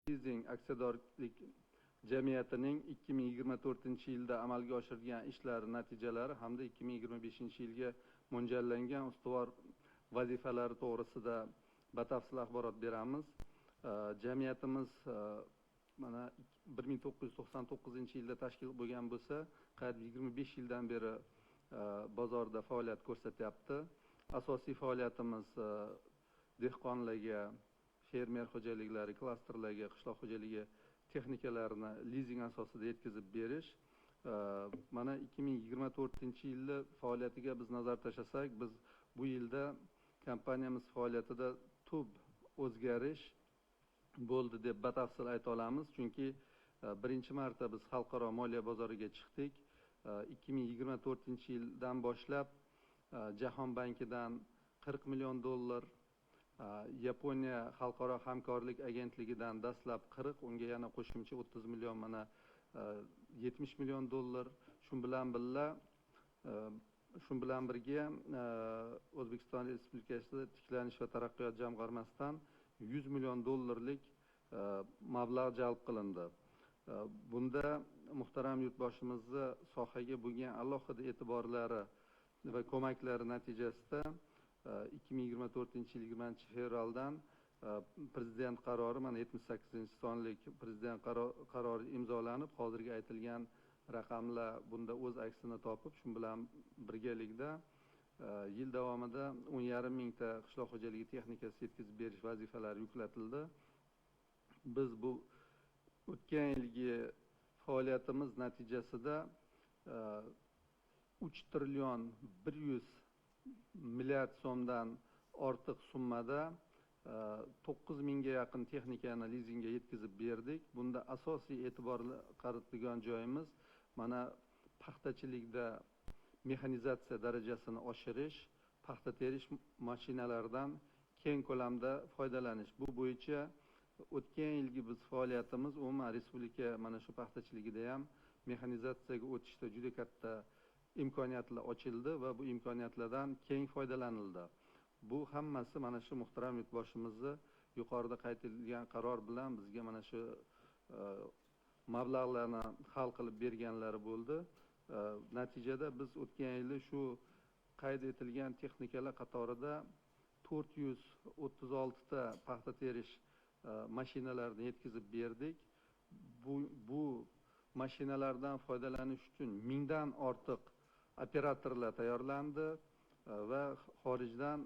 Lizing aksiyadorlik jamiyatining 2024-yilda amalga oshirgan ishlari natijalari hamda 2025-yilga mo'ljallangan ustuvor vazifalari to'g'risida batafsil axborot beramiz. Jamiyatimiz mana 1999-yilda tashkil bo'lgan bo'lsa, qariyb 25 yildan beri bozorda faoliyat ko'rsatyapti. Asosiy faoliyatimiz dehqonlarga, fermer xo'jaliklari, klasterlarga, qishloq xo'jaligi texnikalarini lizing asosida yetkazib berish. Mana 2024-yilda faoliyatiga biz nazar tashlasak, biz bu yilda kompaniyamiz faoliyatida tub o'zgarish bo'ldi deb batafsil ayta olamiz. Chunki birinchi marta biz xalqaro moliya bozoriga chiqdik. 2024-yildan boshlab Jahon bankidan 40 million dollar, Yaponiya xalqaro hamkorlik agentligidan dastlab 40, unga yana qo'shimcha 30 million, mana 70 million dollar. Shu bilan birga O'zbekiston Respublikasi tiklanish va taraqqiyot jamg'armasidan 100 million dollarlik mablag' jalb qilindi. Bunda muhtaram yurtboshimizni sohaga bo'lgan alohida e'tiborlari va ko'maklari natijasida 2024-yil 20-fevraldan prezident qarori, mana 78-sonlik prezident qarori imzolanib, hozirgi aytilgan raqamlar bunda o'z aksini topib, shu bilan birgalikda yil davomida 10,5 mingta qishloq xo'jaligi texnikasi yetkazib berish vazifalari yuklatildi. Biz bu o'tgan yilgi faoliyatimiz natijasida 3 trillion 100 milliard so'mdan ortiq summada 9 mingga yaqin texnikani lizingga yetkazib berdik. Bunda asosiy e'tibor qaratadigan joyimiz mana paxtachilikda mexanizatsiya darajasini oshirish, paxta terish mashinalaridan keng ko'lamda foydalanish. Bu bo'yicha o'tgan yilgi biz faoliyatimiz umuman respublika mana shu paxtachiligida ham mexanizatsiyaga o'tishda juda katta imkoniyatlar ochildi va bu imkoniyatlardan keng foydalanildi. Bu hammasi mana shu muhtaram yurtboshimizni yuqorida qayd etilgan qaror bilan bizga mana shu mablag'larni hal qilib berganlari bo'ldi. Natijada biz o'tgan yili shu qayd etilgan texnikalar qatorida 436 ta paxta terish mashinalarini yetkazib berdik. Bu mashinalardan foydalanish uchun 1000 dan ortiq operatorlar tayyorlandi va xorijdan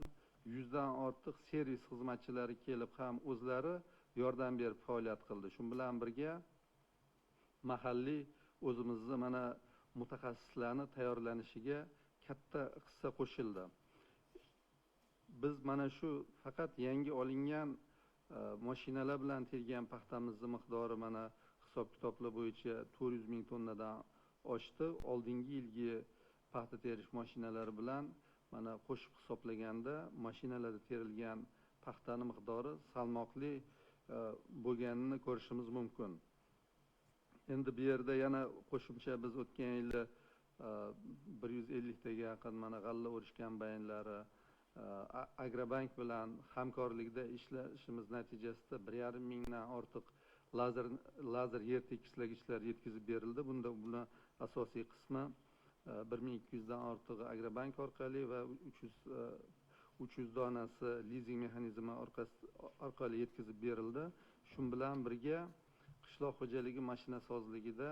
100 dan ortiq servis xizmatchilari kelib ham o'zlari yordam berib faoliyat qildi. Shu bilan birga mahalliy o'zimizni mana mutaxassislarni tayyorlanishiga katta hissa qo'shildi. Biz mana shu faqat yangi olingan mashinalar bilan tergan paxtamizni miqdori mana hisob-kitoblar bo'yicha 400 ming tonnadan oshdi. Oldingi yilgi paxta terish mashinalari bilan mana qo'shib hisoblaganda mashinalarda terilgan paxtani miqdori salmoqli bo'lganini ko'rishimiz mumkin. Endi bu yerda yana qo'shimcha biz o'tgan yili 150 taga yaqin mana g'alla o'rish kombaynlari Agrobank bilan hamkorlikda ishlashimiz natijasida 1,5 mingdan ortiq lazer yer tekislagichlar yetkazib berildi. Bunda asosiy qismi 1200 dan ortig'i Agrobank orqali va 300 donasi lizing mexanizmi orqali yetkazib berildi. Shu bilan birga qishloq xo'jaligi mashinasozligida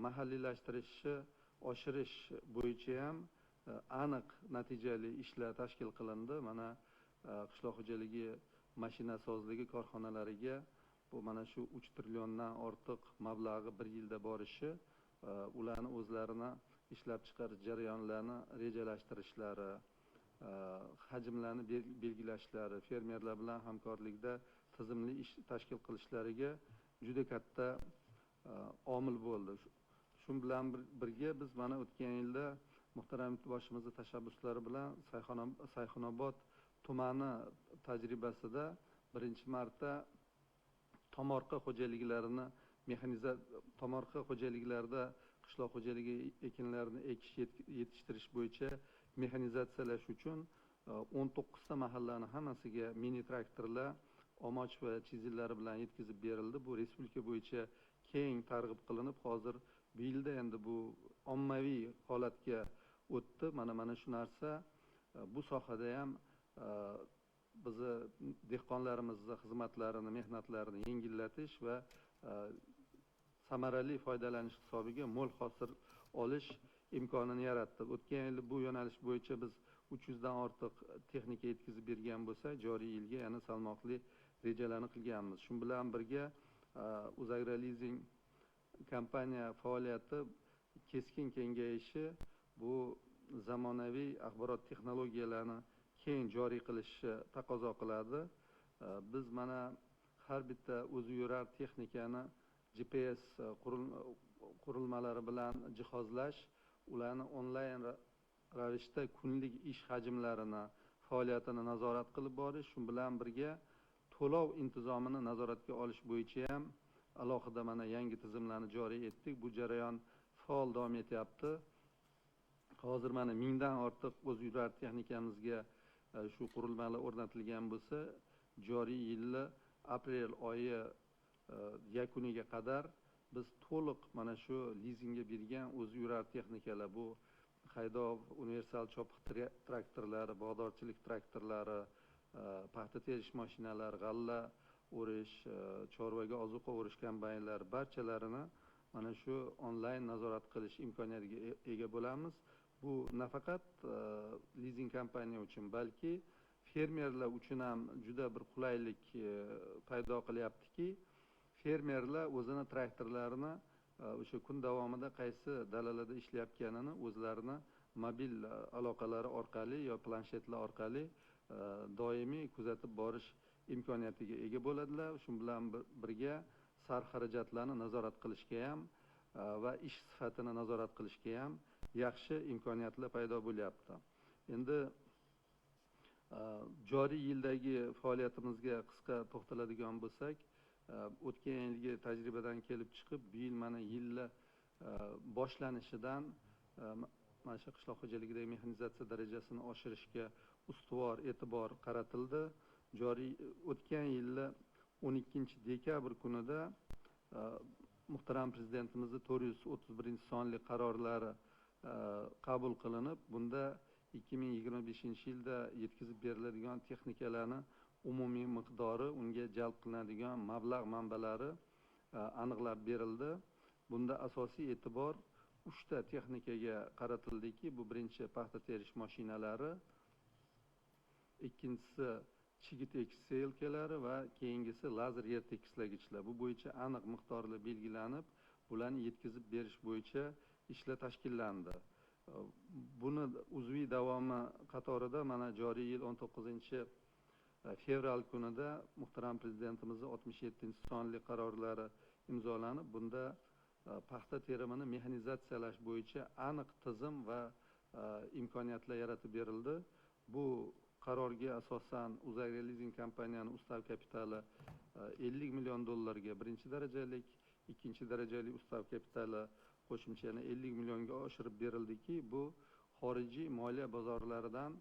mahalliylashtirishi oshirish bo'yicha ham aniq natijali ishlar tashkil qilindi. Mana qishloq xo'jaligi mashinasozligi korxonalariga bu mana shu 3 trilliondan ortiq mablag'i bir yilda borishi, ularni o'zlarini ishlab chiqarish jarayonlarini rejalashtirishlari, hajmlarni belgilashlari, fermerlar bilan hamkorlikda tizimli ish tashkil qilishlariga juda katta omil bo'ldi. Shu bilan birga biz mana o'tgan yilda muhtaram yurtboshimizning tashabbuslari bilan Sayxunobod tumani tajribasida birinchi marta tomorqa xo'jaliklarini tomorqa xo'jaliklarida qishloq xo'jaligi ekinlarini ekish yetishtirish bo'yicha mexanizatsiyalash uchun 19 ta mahallani hammasiga mini traktorlar omoch va chizillari bilan yetkazib berildi. Bu respublika bo'yicha keng targ'ib qilinib, hozir bu yilda endi bu ommaviy holatga o'tdi. Mana shu narsa bu sohada ham bizni dehqonlarimizni xizmatlarini, mehnatlarini yengillatish va samarali foydalanish hisobiga mo'l hosil olish imkonini yaratdi. O'tgan yil bu yo'nalish bo'yicha biz 300 dan ortiq texnika yetkazib bergan bo'lsak, joriy yilga yana salmoqli rejalarni qilganmiz. Shu bilan birga Uzagrolizing kompaniya faoliyati keskin kengayishi bu zamonaviy axborot texnologiyalarini keng joriy qilishni taqozo qiladi. Biz mana har bitta o'zi yurar texnikani GPS qurilmalari bilan jihozlash, ularni onlayn ravishda kunlik ish hajmlarini, faoliyatini nazorat qilib borish, shu bilan birga to'lov intizomini nazoratga olish bo'yicha ham alohida mana yangi tizimlarni joriy etdik. Bu jarayon faol davom etyapti. Hozir mana 1000 dan ortiq o'zi yurar texnikamizga shu qurilmalar o'rnatilgan bo'lsa, joriy yilni aprel oyi yakuniga qadar biz to'liq mana shu lizingga bergan o'zi yurar texnikalar, bu haydov universal chopiq traktorlari, bog'dorchilik traktorlari, paxta terish mashinalari, g'alla o'rish, chorvaga ozuqa o'rish kombaynlari barchalarini mana shu onlayn nazorat qilish imkoniyatiga ega bo'lamiz. Bu nafaqat lizing kompaniya uchun, balki fermerlar uchun ham juda bir qulaylik paydo qilyaptiki, fermerlar o'zini traktorlarini o'sha kun davomida qaysi dalalarda ishlayotganini o'zlarini mobil aloqalari orqali yo planshetlar orqali doimiy kuzatib borish imkoniyatiga ega bo'ladilar. Shu bilan birga sarf xarajatlarni nazorat qilishga ham va ish sifatini nazorat qilishga ham yaxshi imkoniyatlar paydo bo'lyapti. Endi joriy yildagi faoliyatimizga qisqa to'xtaladigan bo'lsak, o'tgan yilgi tajribadan kelib chiqib, bu yil mana yilni boshlanishidan mana shu qishloq xo'jaligidagi mexanizatsiya darajasini oshirishga ustuvor e'tibor qaratildi. O'tgan yilni 12-dekabr kunida muhtaram prezidentimizning 431-sonli qarorlari qabul qilinib, bunda 2025-yilda yetkazib beriladigan texnikalarni umumiy miqdori, unga jalb qilinadigan mablag' manbalari aniqlab berildi. Bunda asosiy e'tibor 3 ta texnikaga qaratildiki, bu birinchi paxta terish mashinalari, ikkinchisi chigit ekish seylkalari va keyingisi lazer yer tekislagichlar. Bu bo'yicha aniq miqdorlar belgilanib, bularni yetkazib berish bo'yicha ishlar tashkillandi. Buni uzviy davomi qatorida mana joriy yil 19-fevral kunida muhtaram prezidentimizning 67-sonli qarorlari imzolanib, bunda paxta terimini mexanizatsiyalash bo'yicha aniq tizim va imkoniyatlar yaratib berildi. Bu qarorga asosan Uzagrolizing kompaniyaning ustav kapitali 50 million dollarga birinchi darajalik, ikkinchi darajali ustav kapitali qo'shimcha yana 50 millionga oshirib berildiki, bu xorijiy moliya bozorlaridan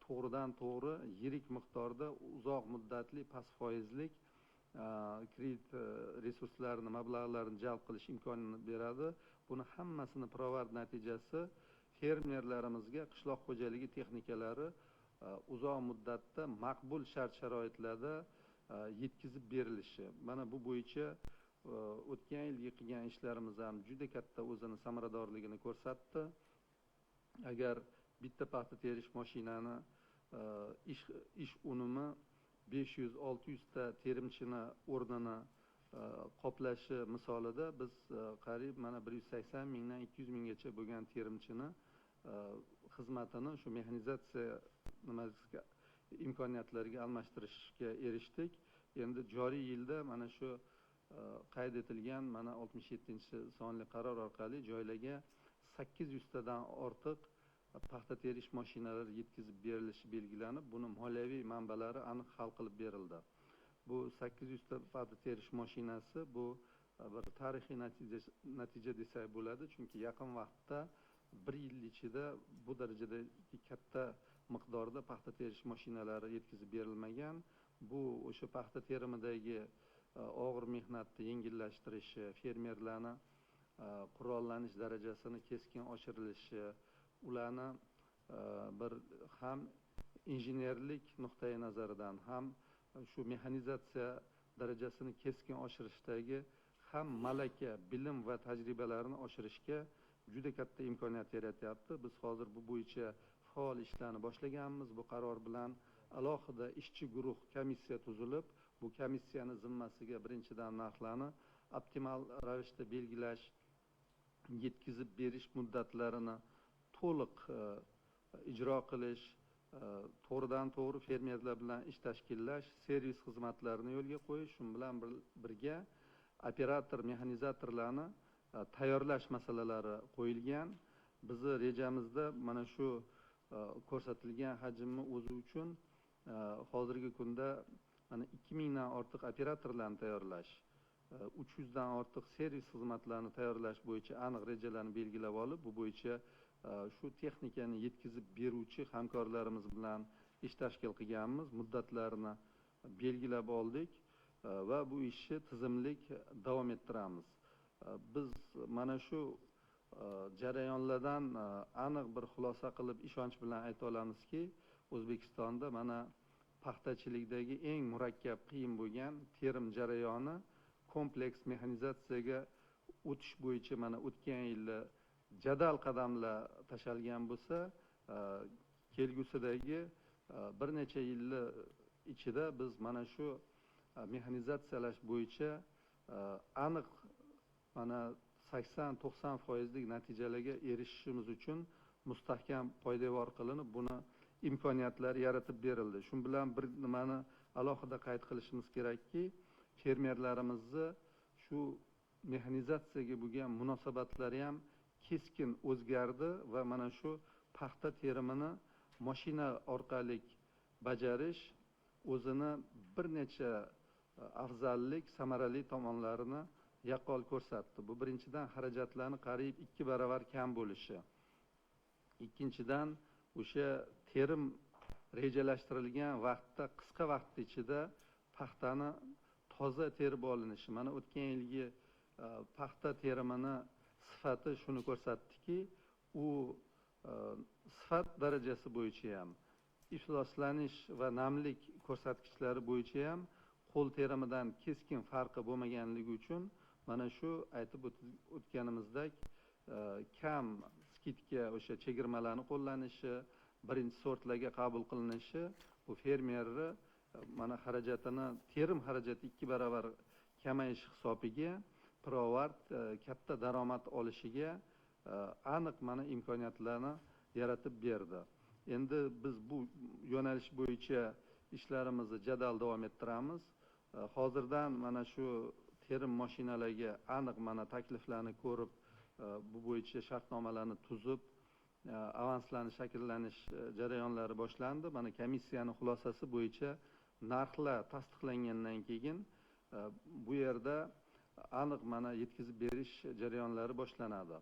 to'g'ridan-to'g'ri yirik miqdorda uzoq muddatli past foizlik kredit resurslarini, mablag'larni jalb qilish imkonini beradi. Buni hammasini pirovard natijasi fermerlarimizga qishloq xo'jaligi texnikalari uzoq muddatda maqbul shart-sharoitlarda yetkazib berilishi. Mana bu bo'yicha o'tgan yilgi qilgan ishlarimiz ham juda katta o'zini samaradorligini ko'rsatdi. Agar bitta paxta terish mashinani ish unumi 500-600 ta terimchini o'rnini qoplashi misolida biz qariyb mana 180 mingdan 200 minggacha bo'lgan terimchini xizmatini shu mexanizatsiya imkoniyatlariga almashtirishga erishdik. Endi joriy yilda mana shu qayd etilgan mana 67-sonli qaror orqali joylarga 800 tadan ortiq paxta terish mashinalari yetkazib berilishi belgilanib, buni moliyaviy manbalari aniq hal qilib berildi. Bu 800 ta paxta terish mashinasi bu bir tarixiy natija desak bo'ladi, chunki yaqin vaqtda bir yil ichida bu darajada katta miqdorda paxta terish mashinalari yetkazib berilmagan. bu o'sha paxta terimidagi og'ir mehnatni yengillashtirishi, fermerlarni qurollanish darajasini keskin oshirilishi, ularni bir ham injenerlik nuqtai nazaridan ham shu mexanizatsiya darajasini keskin oshirishdagi ham malaka, bilim va tajribalarni oshirishga juda katta imkoniyat yaratyapti. Biz hozir bu bo'yicha faol ishlarni boshlaganmiz. Bu qaror bilan alohida ishchi guruh, komissiya tuzilib, bu komissiyani zimmasiga birinchidan narxlarni optimal ravishda belgilash, yetkazib berish muddatlarini to'liq ijro qilish, to'g'ridan to'g'ri fermerlar bilan ish tashkillash, servis xizmatlarini yo'lga qo'yish, shu bilan birga operator, mexanizatorlarni tayyorlash masalalari qo'yilgan. Bizni rejamizda mana shu ko'rsatilgan hajmni o'zi uchun hozirgi kunda mana 2000 dan ortiq operatorlarni tayyorlash, 300 dan ortiq servis xizmatlarini tayyorlash bo'yicha aniq rejalarni belgilab olib, bu bo'yicha shu texnikani yetkazib beruvchi hamkorlarimiz bilan ish tashkil qilganmiz, muddatlarini belgilab oldik va bu ishni tizimlik davom ettiramiz. Biz mana shu jarayonlardan aniq bir xulosa qilib ishonch bilan ayta olamizki, O'zbekistonda mana paxtachilikdagi eng murakkab, qiyin bo'lgan terim jarayoni kompleks mexanizatsiyaga o'tish bo'yicha mana o'tgan yilda jadal qadamlar tashalgan bo'lsa, kelgusidagi bir necha yillar ichida biz mana shu mexanizatsiyalash bo'yicha aniq mana 80-90% natijalarga erishishimiz uchun mustahkam poydevor qilinib, buni imkoniyatlari yaratib berildi. Shu bilan bir nimani alohida qayd qilishimiz kerakki, fermerlarimizni shu mexanizatsiyaga bo'lgan munosabatlari ham keskin o'zgardi va mana shu paxta terimini mashina orqali bajarish o'zini bir necha afzallik, samarali tomonlarini yaqqol ko'rsatdi. Bu birinchidan xarajatlarni qariyb 2 baravar kam bo'lishi. Ikkinchidan o'sha terim rejalashtirilgan vaqtda, qisqa vaqt ichida paxtani toza terib olinishi. Mana o'tgan yilgi paxta terimini sifati shuni ko'rsatdiki, u sifat darajasi bo'yicha ham, ifloslanish va namlik ko'rsatkichlari bo'yicha ham qo'l terimidan keskin farqi bo'lmaganligi uchun mana shu aytib o'tganimizdek kam skidka, o'sha chegirmalarni qo'llanishi, birinchi sortlarga qabul qilinishi bu fermerni mana xarajatini, terim xarajati 2 baravar kamayish hisobiga pirovard katta daromad olishiga aniq mana imkoniyatlarni yaratib berdi. Endi biz bu yo'nalish bo'yicha ishlarimizni jadal davom ettiramiz. Hozirdan mana shu terim mashinalarga aniq mana takliflarni ko'rib, bu bo'yicha shartnomalarni tuzib, avanslarni shakllanish jarayonlari boshlandi. Mana komissiyaning xulosasi bo'yicha narxlar tasdiqlangandan keyin bu yerda aniq mana yetkazib berish jarayonlari boshlanadi.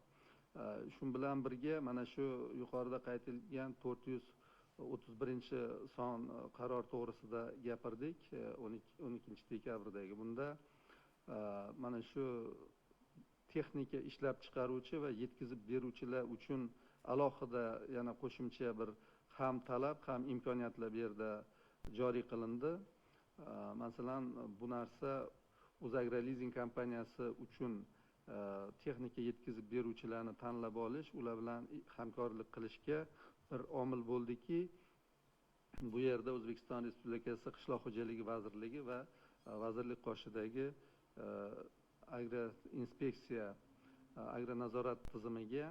Shu bilan birga mana shu yuqorida qayd etilgan 431-son qaror to'g'risida gapirdik 12-dekabrdagi. Bunda mana shu texnika ishlab chiqaruvchi va yetkazib beruvchilar uchun alohida yana qo'shimcha bir ham talab, ham imkoniyatlar bu yerda joriy qilindi. Masalan, bu narsa O'zagrolizing kompaniyasi uchun texnika yetkazib beruvchilarni tanlab olish, ular bilan hamkorlik qilishga bir omil bo'ldiki, bu yerda O'zbekiston Respublikasi Qishloq xo'jaligi vazirligi va vazirlik qoshidagi agroinspeksiya, agronazorat tizimiga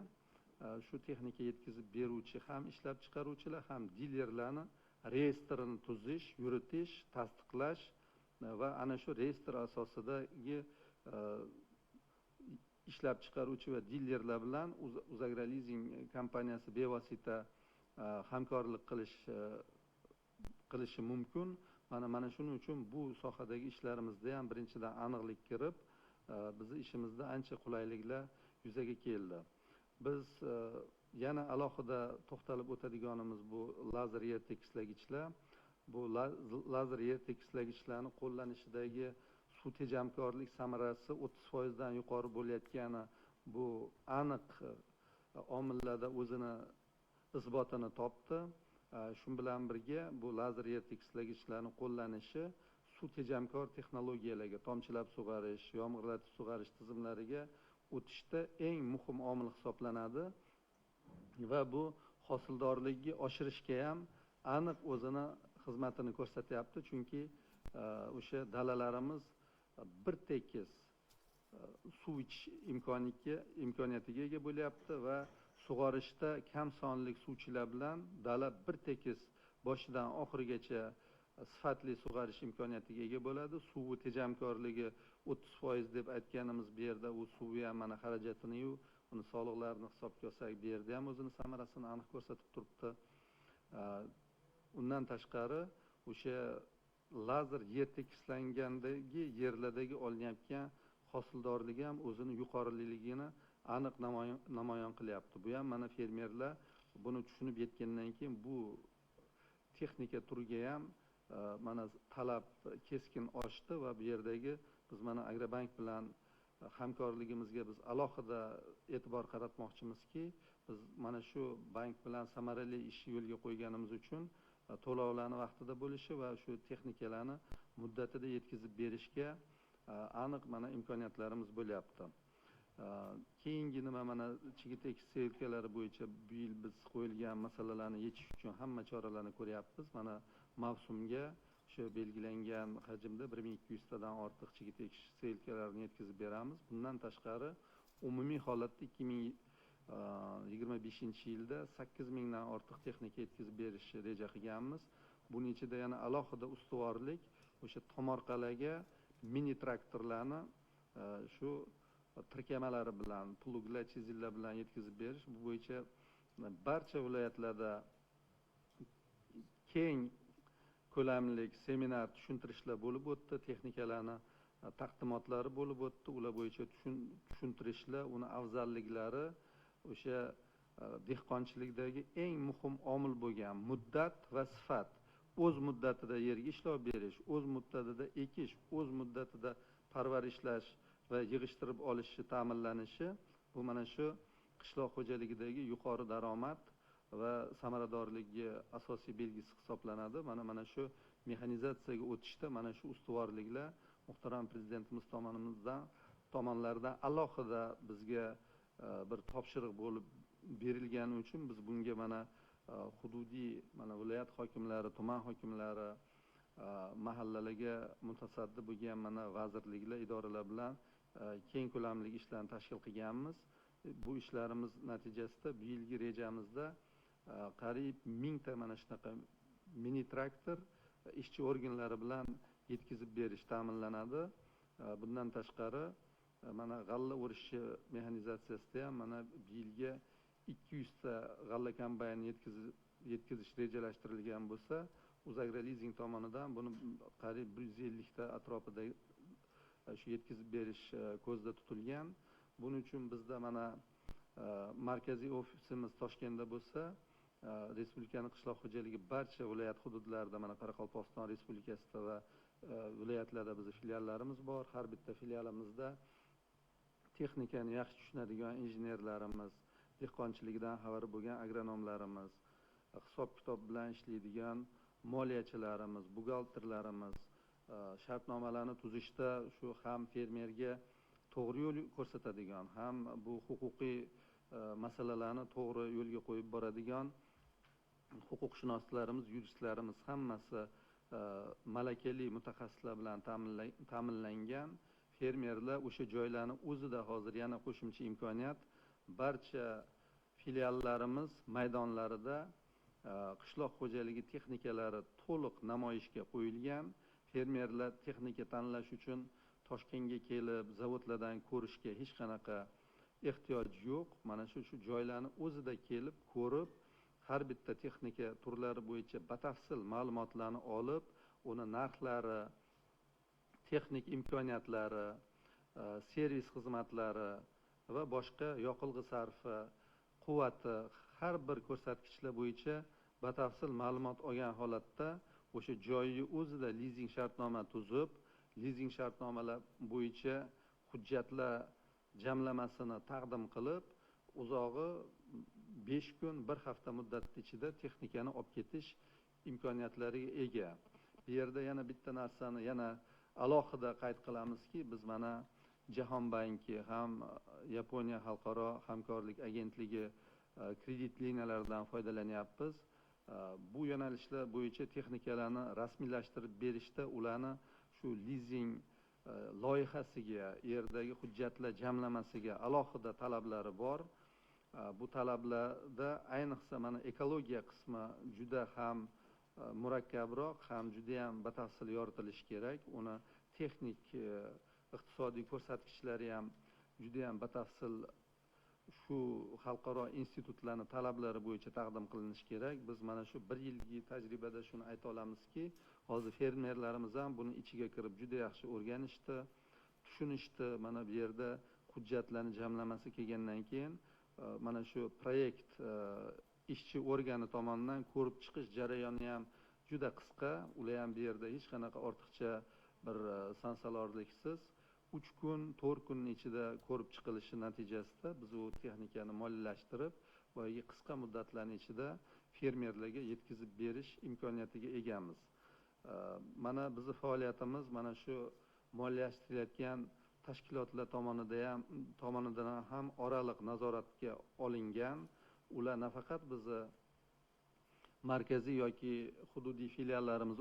shu texnika yetkazib beruvchi ham ishlab chiqaruvchilar, ham dilerlarni reyestrini tuzish, yuritish, tasdiqlash va ana shu reyestr asosidagi ishlab chiqaruvchi va dilerlar bilan O'zagrolizing kompaniyasi bevosita hamkorlik qilishi mumkin. Mana shuning uchun bu sohadagi ishlarimizda ham birinchidan aniqlik kirib, bizni ishimizda ancha qulayliklar yuzaga keldi. Biz yana alohida to'xtalib o'tadiganimiz bu lazer yer tekislagichlar. bu lazer yer tekislagichlarni qo'llanishidagi suv tejamkorlik samarasi 30% dan yuqori bo'layotgani bu aniq omillarda o'zini isbotini topdi. Shu bilan birga bu lazer yer tekislagichlarni qo'llanishi suv tejamkor texnologiyalarga, tomchilab sug'arish, yomg'irlatib sug'arish tizimlariga o'tishda eng muhim omil hisoblanadi va bu hosildorlikni oshirishga ham aniq o'zini xizmatini ko'rsatyapti. Chunki o'sha dalalarimiz bir tekis suv ichish imkoniyatiga ega bo'lyapti va sug'orishda kam sonli suvchilar bilan dala bir tekis boshidan oxirigacha sifatli sug'orish imkoniyatiga ega bo'ladi. Suvi tejamkorligi 30% deb aytganimiz bu yerda u suvga ham mana xarajatini uni soliqlarini hisobga olsak bu yerda ham o'zini samarasini aniq ko'rsatib turibdi. Undan tashqari o'sha lazer yer tekislangandagi yerlardagi olinayotgan hosildorligi ham o'zini yuqoriligini aniq namoyon qilyapti. Bu ham mana fermerlar buni tushunib yetgandan keyin bu texnika turiga ham mana talab keskin oshdi va bu yerdagi biz mana Agrobank bilan hamkorligimizga biz alohida e'tibor qaratmoqchimizki, biz mana shu bank bilan samarali ishni yo'lga qo'yganimiz uchun to'lovlarni vaqtida bo'lishi va shu texnikalarni muddatida yetkazib berishga aniq mana imkoniyatlarimiz bo'lyapti. Keyingi nima, mana chigit ekish seyilkalari bo'yicha bu yil biz qo'yilgan masalalarni yechish uchun hamma choralarni ko'ryapmiz. Mana mavsumga shu belgilangan hajmda 1200 tadan ortiq chigit ekish seyilkalarini yetkazib beramiz. Bundan tashqari umumiy holatda 2025-yilda 8000 dan ortiq texnika yetkazib berishni reja qilganmiz. Buning ichida yana alohida ustuvorlik o'sha tomorqalarga mini traktorlarni shu tirkamalari bilan, pluglar, chizillar bilan yetkazib berish. Bu bo'yicha barcha viloyatlarda keng ko'lamli seminar tushuntirishlar bo'lib o'tdi, texnikalarni taqdimotlari bo'lib o'tdi. Ular bo'yicha tushuntirishlar, uni afzalliklari, o'sha dehqonchilikdagi eng muhim omil bo'lgan muddat va sifat, o'z muddatida yerga ishlov berish, o'z muddatida ekish, o'z muddatida parvarishlash va yig'ishtirib olishi ta'minlanishi, bu mana shu qishloq xo'jaligidagi yuqori daromad va samaradorlikka asosiy belgisi hisoblanadi. Mana shu mexanizatsiyaga o'tishda mana shu ustuvorliklar muhtaram prezidentimiz tomonlaridan alohida bizga bir topshiriq bo'lib berilgani uchun biz bunga mana hududiy mana viloyat hokimlari, tuman hokimlari, mahallalarga mutasaddi bo'lgan mana vazirliklar, idoralar bilan keng ko'lamli ishlarni tashkil qilganmiz. Bu ishlarimiz natijasida bu yilgi rejamizda qariyb 1000 ta mana shunaqa mini traktor ishchi organlari bilan yetkazib berish ta'minlanadi. Bundan tashqari mana g'alla o'rishi mexanizatsiyasida ham mana bu yilga 200 ta g'alla kombayni yetkazish rejalashtirilgan bo'lsa, Uzagrolizing tomonidan buni qariyb 150 ta atrofida shu yetkazib berish ko'zda tutilgan. Buning uchun bizda mana markaziy ofisimiz Toshkentda bo'lsa, respublikaning qishloq xo'jaligi barcha viloyat hududlarida, mana Qoraqalpog'iston Respublikasida va viloyatlarda bizning filiallarimiz bor. Har bitta filialimizda texnikani yaxshi tushunadigan injenerlarimiz, dehqonchilikdan xabari bo'lgan agronomlarimiz, hisob-kitob bilan ishlaydigan moliyachilarimiz, buxgalterlarimiz, shartnomalarni tuzishda shu ham fermerga to'g'ri yo'l ko'rsatadigan, ham bu huquqiy masalalarni to'g'ri yo'lga qo'yib boradigan huquqshunoslarimiz, yuristlarimiz hammasi malakali mutaxassislar bilan ta'minlangan. Fermerlar o'sha joylarni o'zida hozir yana qo'shimcha imkoniyat barcha filiallarimiz maydonlarida qishloq xo'jaligi texnikalari to'liq namoyishga qo'yilgan. Fermerlar texnika tanlash uchun Toshkentga kelib zavodlardan ko'rishga hech qanaqa ehtiyoj yo'q. Mana shu joylarni o'zida kelib ko'rib, har bitta texnika turlari bo'yicha batafsil ma'lumotlarni olib, uni narxlari, texnik imkoniyatlari, servis xizmatlari va boshqa yoqilg'i sarfi, quvvati, har bir ko'rsatkichlar bo'yicha batafsil ma'lumot olgan holatda o'sha joyi o'zida lizing shartnoma tuzib, lizing shartnomalar bo'yicha hujjatlar jamlamasini taqdim qilib, uzog'i 5 kun, 1 hafta muddat ichida texnikani olib ketish imkoniyatlariga ega. Bu yerda yana bitta narsani yana alohida qayd qilamizki, biz mana Jahon banki ham Yaponiya xalqaro hamkorlik agentligi kredit liniyalaridan foydalanyapmiz. Bu yo'nalishlar bo'yicha texnikalarni rasmiylashtirib berishda ularni shu lizing loyihasiga, yerdagi hujjatlar jamlamasiga alohida talablari bor. Bu talablarda ayniqsa mana ekologiya qismi juda ham murakkabroq, ham juda ham batafsil yoritilishi kerak. Uni texnik iqtisodiy ko'rsatkichlari ham juda ham batafsil shu xalqaro institutlarning talablari bo'yicha taqdim qilinishi kerak. Biz mana shu 1 yillik tajribada shuni ayta olamizki, hozir fermerlarimiz ham buni ichiga kirib juda yaxshi o'rganishdi, tushunishdi. Mana bu yerda hujjatlarni jamlamasi kelgandan keyin mana shu proyekt ishchi organi tomonidan ko'rib chiqish jarayoni ham juda qisqa. Ular ham bu yerda hech qanaqa ortiqcha bir sansalorliksiz 3 kun, 4 kunning ichida ko'rib chiqilishi natijasida biz u texnikani moliyalashtirib, boyagi qisqa muddatlarning ichida fermerlarga yetkazib berish imkoniyatiga egamiz. Mana bizning faoliyatimiz mana shu moliyalashtirilayotgan tashkilotlar tomonidan ham oraliq nazoratga olingan. Ular nafaqat bizni markaziy yoki hududiy filiallarimiz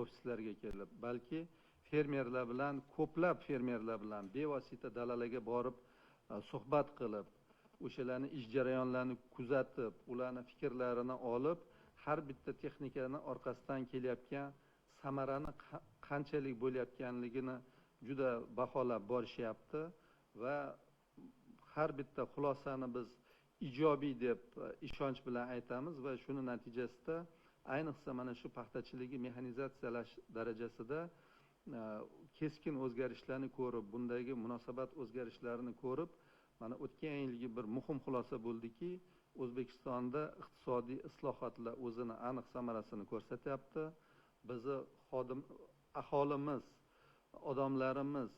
ofislarga kelib, balki fermerlar bilan, ko'plab fermerlar bilan bevosita dalalarga borib suhbat qilib, o'shalarning ish jarayonlarini kuzatib, ularning fikrlarini olib, har bitta texnikani orqasidan kelayotgan samarani qanchalik bo'layotganligini juda baholab borishyapti va har bitta xulosani biz ijobiy deb ishonch bilan aytamiz va shuni natijasida ayniqsa mana shu paxtachiligi mexanizatsiyalash darajasida keskin o'zgarishlarni ko'rib, bundagi munosabat o'zgarishlarini ko'rib, mana o'tgan yilgi bir muhim xulosa bo'ldiki, O'zbekistonda iqtisodiy islohotlar o'zini aniq samarasini ko'rsatyapti. Bizni aholimiz, odamlarimiz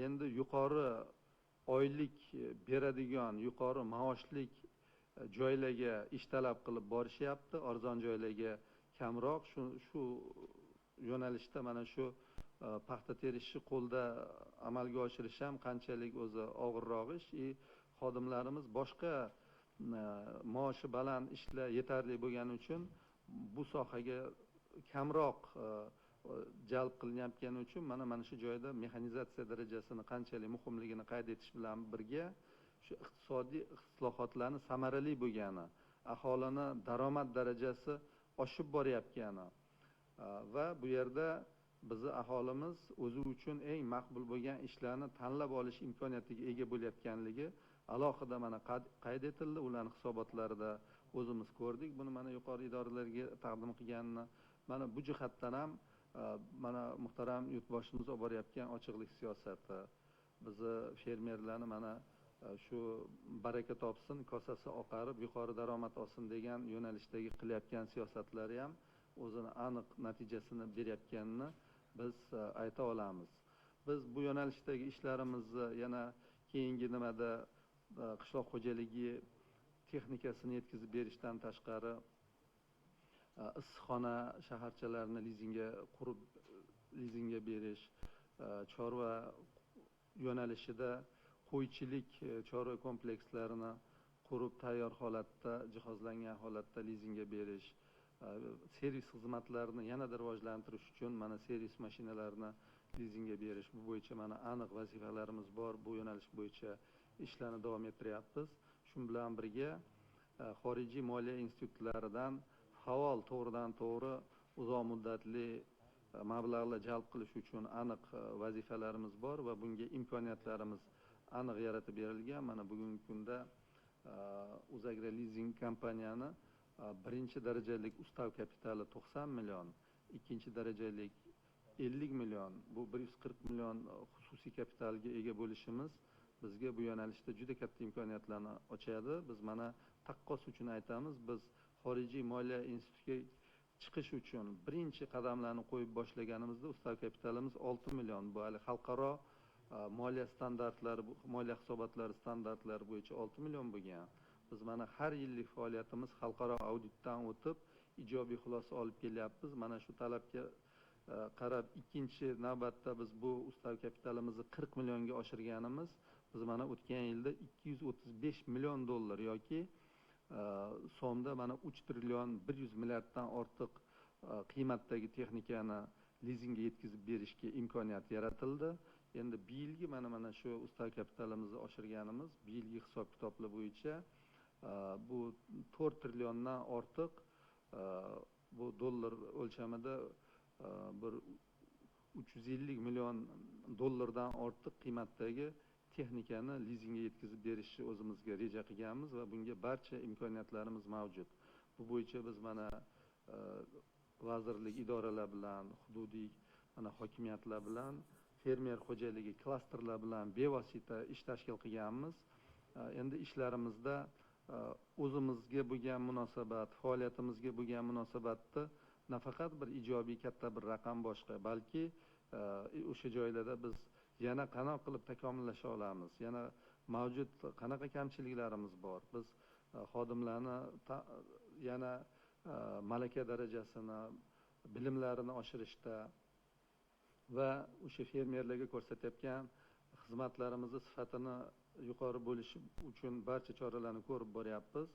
endi yuqori oylik beradigan, yuqori maoshlik joylarga ish talab qilib borishyapti, arzon joylarga kamroq. Shu yo'nalishda mana shu paxta terishni qo'lda amalga oshirish ham qanchalik o'zi og'irroq ish. Xodimlarimiz boshqa maoshi baland ishlar yetarli bo'lgani uchun bu sohaga kamroq jalb qilinayotgani uchun mana shu joyda mexanizatsiya darajasini qanchalik muhimligini qayd etish bilan birga shu iqtisodiy islohotlarni samarali bo'lgani, aholini daromad darajasi oshib borayotgani va bu yerda bizni aholimiz o'zi uchun eng maqbul bo'lgan ishlarni tanlab olish imkoniyatiga ega bo'layotganligi alohida mana qayd etildi. Ularning hisobotlarida o'zimiz ko'rdik. Buni mana yuqori idoralarga taqdim qilganini. Mana bu jihatdan ham mana muhtaram yurtboshimiz olib borayotgan ochiqlik siyosati, bizni fermerlarni mana shu baraka topsin, kosasi oqarib, yuqori daromad olsin degan yo'nalishdagi qilayotgan siyosatlari ham o'zini aniq natijasini berayotganini biz ayta olamiz. Biz bu yo'nalishdagi ishlarimizni yana keyingi nimada qishloq xo'jaligi texnikasini yetkazib berishdan tashqari issiqxona shaharchalarni lizingga berish, chorva yo'nalishida qo'ychilik chorva komplekslarini qurib tayyor holatda, jihozlangan holatda lizingga berish, servis xizmatlarini yanada rivojlantirish uchun mana servis mashinalarini lizingga berish, bu bo'yicha mana aniq vazifalarimiz bor. Bu yo'nalish bo'yicha ishlarni davom ettiryapmiz. Shu bilan birga xorijiy moliya institutlaridan faol to'g'ridan-to'g'ri uzoq muddatli mablag'lar jalb qilish uchun aniq vazifalarimiz bor va bunga imkoniyatlarimiz aniq yaratib berilgan. Mana bugungi kunda O'zagra lizing kompaniyani birinchi darajalik ustav kapitali 90 million, ikkinchi darajalik 50 million, bu 140 million xususiy kapitalga ega bo'lishimiz bizga bu yo'nalishda juda katta imkoniyatlarni ochadi. Biz mana taqqos uchun aytamiz, biz xorijiy moliya institutiga chiqish uchun birinchi qadamlarni qo'yib boshlaganimizda ustav kapitalimiz 6 million. Bu hali xalqaro moliya standartlari, moliya hisobotlari standartlari bo'yicha 6 million bo'lgan. Biz mana har yillik faoliyatimiz xalqaro auditdan o'tib ijobiy xulosa olib kelyapmiz. Mana shu talabga qarab ikkinchi navbatda biz bu ustav kapitalimizni 40 millionga oshirganimiz. Biz mana o'tgan yilda 235 million dollar yoki so'mda mana 3 trillion 100 milliarddan ortiq qiymatdagi texnikani lizingga yetkazib berishga imkoniyat yaratildi. Endi bu yilgi mana shu ustav kapitalimizni oshirganimiz, bu yilgi hisob kitoblar bo'yicha bu 4 trilliondan ortiq bu dollar o'lchamida bir 350 million dollardan ortiq qiymatdagi texnikani lizingga yetkazib berishni o'zimizga reja qilganmiz va bunga barcha imkoniyatlarimiz mavjud. Bu bo'yicha biz mana vazirlik idoralar bilan, hududiy mana hokimiyatlar bilan, fermer xo'jaligi klasterlar bilan bevosita ish tashkil qilganmiz. Endi ishlarimizda o'zimizga bo'lgan munosabat, faoliyatimizga bo'lgan munosabatda nafaqat bir ijobiy katta bir raqam boshqa, balki o'sha joylarda biz yana qanaqa qilib takomillasha olamiz, yana mavjud qanaqa kamchiliklarimiz bor, biz xodimlarni yana malaka darajasini, bilimlarini oshirishda va o'sha fermerlarga ko'rsatayotgan xizmatlarimizni sifatini yuqori bo'lishi uchun barcha choralarni ko'rib boryapmiz.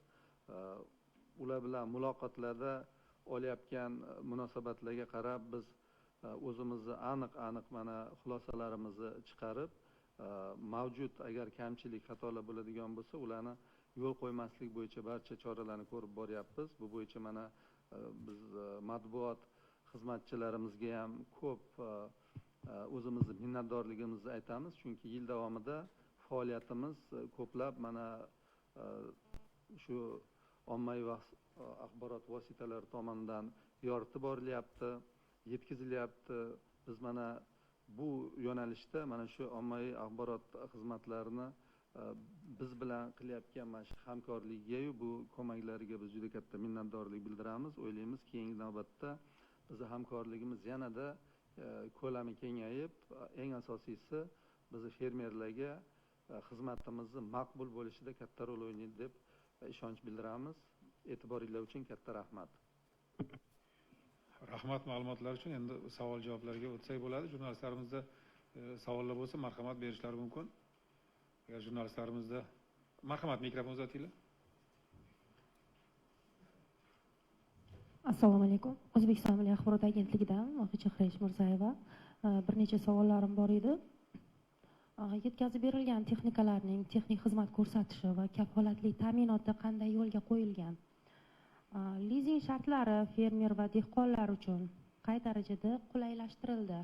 Ular bilan muloqotlarda olayotgan munosabatlarga qarab biz o'zimizni aniq mana xulosalarimizni chiqarib, mavjud agar kamchilik xatolar bo'ladigan bo'lsa, ularni yo'l qo'ymaslik bo'yicha barcha choralarni ko'rib boryapmiz. Bu bo'yicha mana biz matbuot xizmatchilarimizga ham ko'p o'zimizni minnatdorligimizni aytamiz, chunki yil davomida faoliyatimiz ko'plab mana shu ommaviy axborot vositalari tomonidan yoritib borilyapti, yetkazilyapti. Biz mana bu yo'nalishda mana shu ommaviy axborot xizmatlarini biz bilan qilayotgan mana shu hamkorligiga, bu ko'maklariga biz juda katta minnatdorlik bildiramiz. O'ylaymiz, keyingi navbatda bizning hamkorligimiz yanada ko'lami kengayib, eng asosiysi bizni fermerlarga xizmatimizni maqbul bo'lishida katta rol o'ynaydi deb ishonch bildiramiz. E'tiboringlar uchun katta rahmat. Rahmat ma'lumotlar uchun. Endi savol-javoblarga o'tsak bo'ladi. Jurnalistlarimizda savollar bo'lsa, marhamat berishlari mumkin. Agar jurnalistlarimizda marhamat mikrofon uzatinglar. Assalomu alaykum. O'zbekiston Milliy axborot agentligidan Vohicha Mirzaeva. Bir necha savollarim bor edi. Yetkazib berilgan texnikalarning texnik xizmat ko'rsatishi va kafolatli ta'minoti qanday yo'lga qo'yilgan? Lizing shartlari fermer va dehqonlar uchun qay darajada qulaylashtirildi?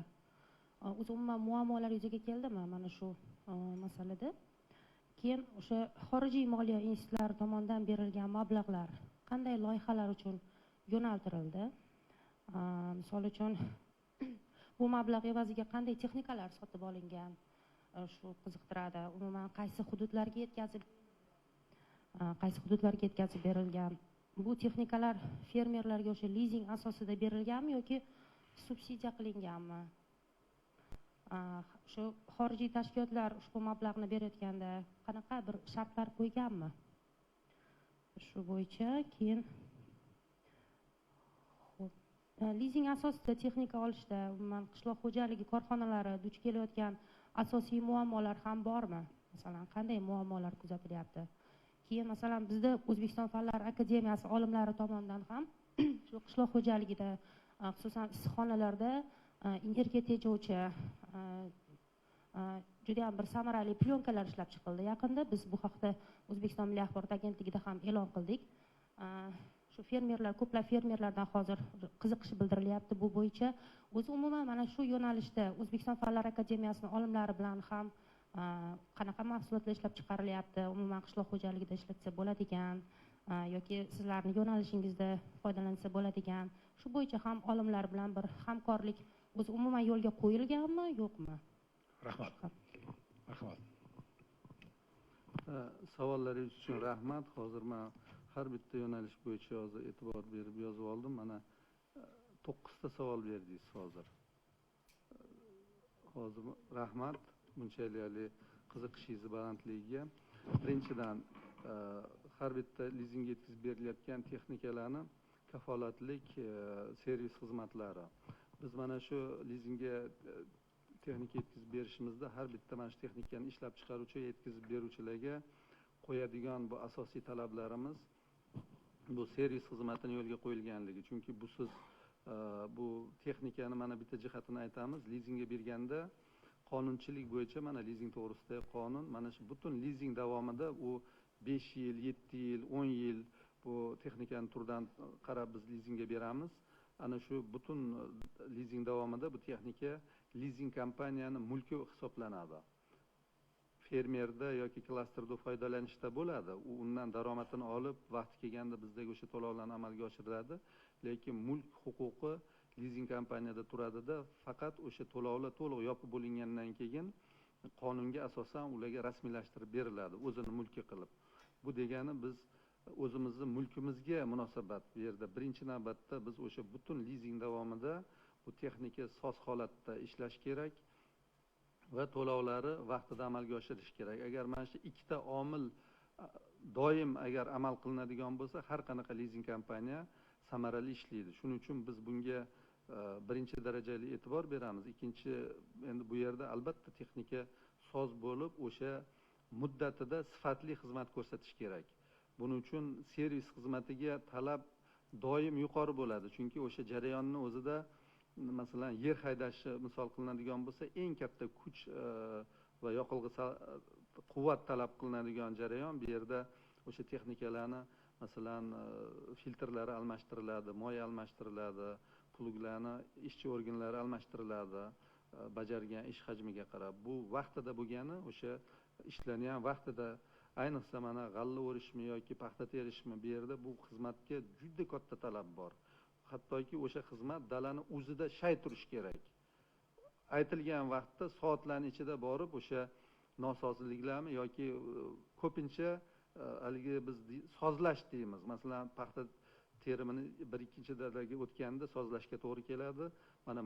O'zi umuman muammolar yuzaga keldimi mana shu masalada? Keyin o'sha xorijiy moliya institutlari tomonidan berilgan mablag'lar qanday loyihalar uchun yo'naltirildi? Misol uchun bu mablag' evaziga qanday texnikalar sotib olingan? Shu qiziqtiradi. Umuman qaysi hududlarga yetkazib berilgan? Bu texnikalar fermerlarga o'sha lizing asosida berilganmi yoki subsidiya qilinganmi? Shu xorijiy tashkilotlar ushbu mablag'ni berayotganda qanaqa bir shartlar qo'yganmi? Shu bo'yicha keyin lizing asosida texnika olishda umuman qishloq xo'jaligi korxonalari duch kelayotgan asosiy muammolar ham bormi? Masalan, qanday muammolar kuzatilyapti? Keyin masalan bizda O'zbekiston Fanlar akademiyasi olimlari tomonidan ham shu qishloq xo'jaligida, xususan issiqxonalarda energiya tejovchi juda ham bir samarali plyonkalar ishlab chiqildi. Yaqinda biz bu haqda O'zbekiston Milliy axborot agentligida ham e'lon qildik. Shu fermerlar, ko'plab fermerlardan hozir qiziqish bildirilyapti bu bo'yicha. O'zi umuman mana shu yo'nalishda O'zbekiston Fanlar akademiyasining olimlari bilan ham qanaqa mahsulotlar ishlab chiqarilyapti, umuman qishloq xo'jaligida ishlatsa bo'ladigan yoki sizlarni yo'nalishingizda foydalansa bo'ladigan, shu bo'yicha ham olimlar bilan bir hamkorlik o'zi umuman yo'lga qo'yilganmi, yo'qmi? Rahmat. Marhamat. Savollaringiz uchun rahmat. Hozir men har bitta yo'nalish bo'yicha hozir e'tibor berib yozib oldim. Mana 9 ta savol berdingiz hozir. Hozir rahmat bunchalik qiziqishingiz balandligiga. Birinchidan har bitta lizingga yetkazib berilayotgan texnikalarni kafolatlik servis xizmatlari. Biz mana shu lizingga texnika yetkazib berishimizda har bitta mana shu texnikani ishlab chiqaruvchi, yetkazib beruvchilarga qo'yadigan bu asosiy talablarimiz bu servis xizmatini yo'lga qo'yilganligi. Chunki busiz bu texnikani mana bitta jihatini aytamiz. Lizingga berganda qonunchilik bo'yicha mana lizing to'g'risidagi qonun mana shu butun lizing davomida u 5 yil, 7 yil, 10 yil bu texnikani turidan qarab biz lizingga beramiz. Ana shu butun lizing davomida bu texnika lizing kompaniyani mulki hisoblanadi. Fermerda yoki klasterda foydalanishda bo'ladi. U undan daromadini olib, vaqti kelganda bizdagi o'sha to'lovlarni amalga oshiradi. Lekin mulk huquqi lizing kompaniyada turadida, faqat o'sha to'lovlar to'liq yopib bo'lingandan keyin qonunga asosan ularga rasmiylashtirib beriladi, o'zini mulki qilib. Bu degani biz o'zimizning mulkimizga munosabat bu yerda birinchi navbatda biz o'sha butun lizing davomida bu texnika soz holatda ishlash kerak va to'lovlari vaqtida amalga oshirish kerak. Agar mana shu ikkita omil doim agar amal qilinadigan bo'lsa, har qanaqa lizing kompaniya samarali ishlaydi. Shuning uchun biz bunga birinchi darajali e'tibor beramiz. Ikkinchi, endi bu yerda albatta texnika soz bo'lib, o'sha muddatida sifatli xizmat ko'rsatish kerak. Buning uchun servis xizmatiga talab doim yuqori bo'ladi. Chunki o'sha jarayonni o'zida masalan yer haydashi misol qilinadigan bo'lsa, eng katta kuch va yoqilg'i quvvat talab qilinadigan jarayon. Bu yerda o'sha texnikalarni masalan filtrlari almashtiriladi, moy almashtiriladi, pluglarni ishchi organlari almashtiriladi, bajargan ish hajmiga qarab. Bu vaqtida bo'lgani o'sha ishlarni ham vaqtida, ayniqsa mana g'alla o'rishmi yoki paxta terishmi, bu yerda bu xizmatga juda katta talab bor. Hattoki o'sha xizmat dalani o'zida shay turish kerak. Aytilgan vaqtda soatlarning ichida borib o'sha nosozliklarmi yoki ko'pincha haligi biz sozlash deymiz. Masalan, paxta terimini 1-2 darajaga o'tganda sozlashga to'g'ri keladi.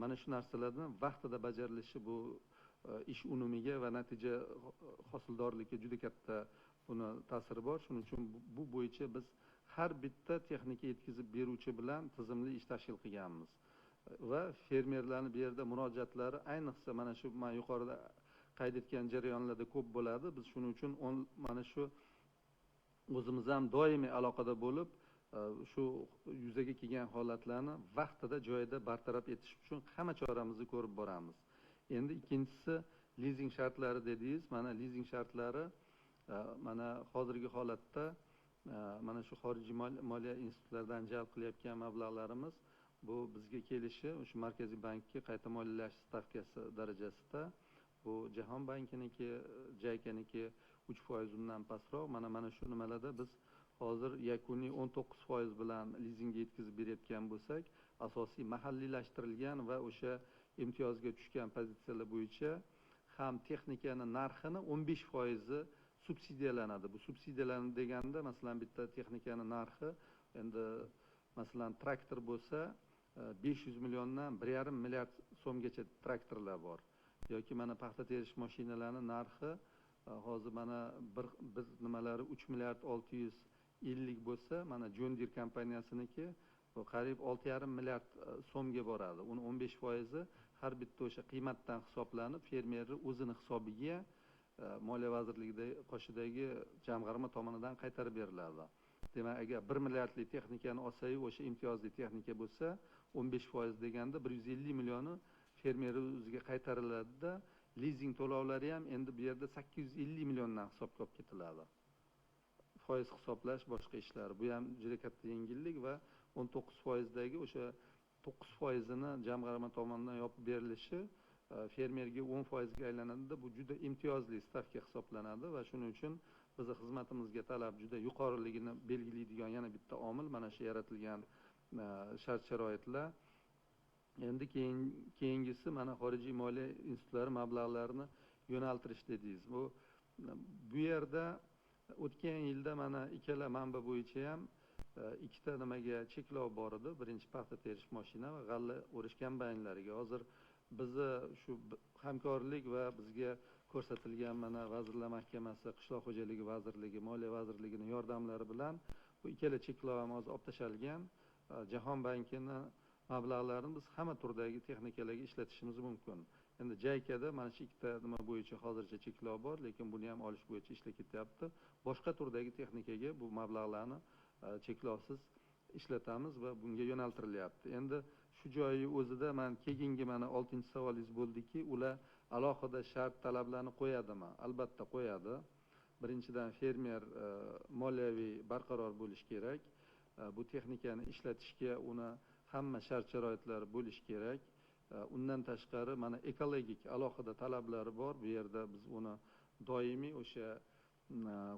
Mana shu narsalardan vaqtida bajarilishi bu ish unumiga va natija hosildorligiga juda katta buni ta'siri bor. Shuning uchun bu bo'yicha biz har bitta texnika yetkazib beruvchi bilan tizimli ish tashkil qilganmiz. Va fermerlarning bu yerda murojaatlari ayniqsa mana shu men yuqorida qayd etgan jarayonlarda ko'p bo'ladi. Biz shuning uchun mana shu o'zimiz ham doimiy aloqada bo'lib, shu yuzaga kelgan holatlarni vaqtida joyida bartaraf etish uchun hamma choramizni ko'rib boramiz. Endi ikkinchisi lizing shartlari dedingiz. Mana lizing shartlari mana hozirgi holatda mana shu xorijiy moliya institutlaridan jalb qilayotgan mablag'larimiz bu bizga kelishi o'sha Markaziy bankka qayta moliyalash stavkasi darajasida. Bu Jahon bankiniki, JAIKaniki 3% undan pastroq. Mana shu nimalarda biz hozir yakuniy 19% bilan lizingga yetkazib berayotgan bo'lsak, asosiy mahalliylashtirilgan va o'sha imtiyozga tushgan pozitsiyalar bo'yicha ham texnikani narxini 15% subsidiyalanadi. Bu subsidiyalanadi deganda masalan bitta texnikani narxi endi masalan traktor bo'lsa 500 milliondan 1,5 milliard so'mgacha traktorlar bor. Yoki mana paxta terish mashinalarining narxi hozir mana biz nimalari 3 milliard 650 bo'lsa, mana John Deere kompaniyasiniki bu qariyb 6,5 milliard so'mga boradi. Uni 15% har bitta o'sha qiymatdan hisoblanib, fermerning o'zini hisobiga Moliya vazirligida qoshidagi jamg'arma tomonidan qaytarib beriladi. Demak, agar 1 milliardli texnikani olsak, o'sha imtiyozli texnika bo'lsa, 15% deganda 150 millioni fermer o'ziga qaytariladi-da, lizing to'lovlari ham endi bu yerda 850 milliondan hisobga olib ketiladi. Foiz hisoblash, boshqa ishlar. Bu ham juda katta yengillik va 19%dagi o'sha 9%ni jamg'arma tomonidan yopib berilishi fermerga 10% ga aylanadi. Bu juda imtiyozli stavka hisoblanadi va shuning uchun bizning xizmatimizga talab juda yuqoriligini belgilaydigan yana bitta omil mana shu yaratilgan shart-sharoitlar. Endi keyingisi mana xorijiy moliya institutlari mablag'larini yo'naltirish dedingiz. Bu yerda o'tgan yilda mana ikkala manba bo'yicha ham ikkita nimaga cheklov bor edi. Birinchi paxta terish mashina va g'alla o'rish kombaynlariga. Hozir bizni shu hamkorlik va bizga ko'rsatilgan mana Vazirlar Mahkamasi, Qishloq xo'jaligi vazirligi, Moliya vazirligining yordamlari bilan bu ikkala cheklov ham hozir olib tashalgan. Jahon bankini mablag'larini biz hamma turdagi texnikalarga ishlatishimiz mumkin. Endi Jaykada mana shu ikkita nima bo'yicha hozircha cheklov bor, lekin buni ham olish bo'yicha ishlar ketyapti. Boshqa turdagi texnikaga bu mablag'larni cheklovsiz ishlatamiz va bunga yo'naltirilyapti. Endi shu joyi o'zida keyingi mana 6-savolingiz bo'ldiki, ular alohida shart talablarni qo'yadimi? Albatta qo'yadi. Birinchidan fermer moliyaviy barqaror bo'lishi kerak. Bu texnikani ishlatishga uni hamma shart-sharoitlari bo'lishi kerak. Undan tashqari mana ekologik alohida talablari bor. Bu yerda biz uni doimiy o'sha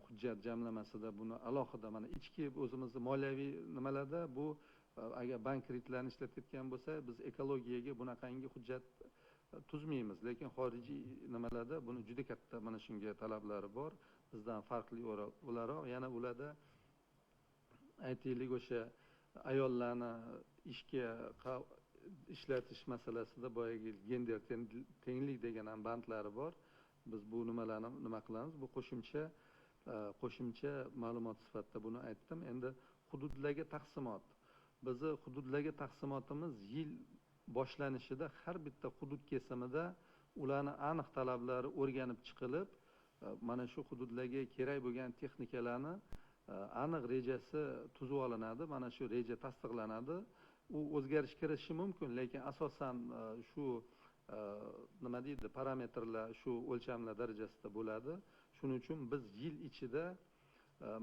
hujjat jamlamasida buni alohida mana ichki o'zimizni moliyaviy nimalarda bu agar bank kreditlarini ishlatayotgan bo'lsa, biz ekologiyaga bunaqangi hujjat tuzmaymiz, lekin xorijiy nimalarda buni juda katta mana shunga talablari bor. Bizdan farqli o'laroq yana ularda aytaylik o'sha ayollarni ishga ishlatish masalasida boyagi gender tenglik degan ham bandlari bor. Biz bu nimalarni nima qilamiz? Bu qo'shimcha ma'lumot sifatida buni aytdim. Endi hududlarga taqsimot. Bizni hududlarga taqsimotimiz yil boshlanishida har bitta hudud kesimida ularni aniq talablari o'rganib chiqilib, mana shu hududlarga kerak bo'lgan texnikalarni aniq rejasi tuzib olinadi. Mana shu reja tasdiqlanadi. U o'zgarish kirishi mumkin, lekin asosan shu nima deydi, parametrlar shu o'lchamlar darajasida bo'ladi. Shuning uchun biz yil ichida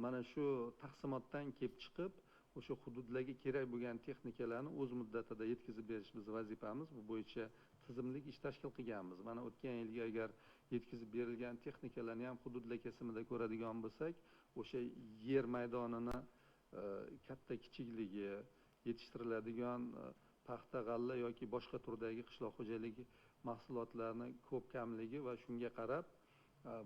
mana shu taqsimotdan kelib chiqib, o'sha hududlarga kerak bo'lgan texnikalarni o'z muddatida yetkazib berish biz vazifamiz. Bu bo'yicha tizimli ish tashkil qilganmiz. Mana o'tgan yilgi agar yetkazib berilgan texnikalarni ham hududlar kesimida ko'radigan bo'lsak, o'sha yer maydonini katta kichikligi, yetishtiriladigan paxta, g'alla yoki boshqa turdagi qishloq xo'jaligi mahsulotlarini ko'p kamligi va shunga qarab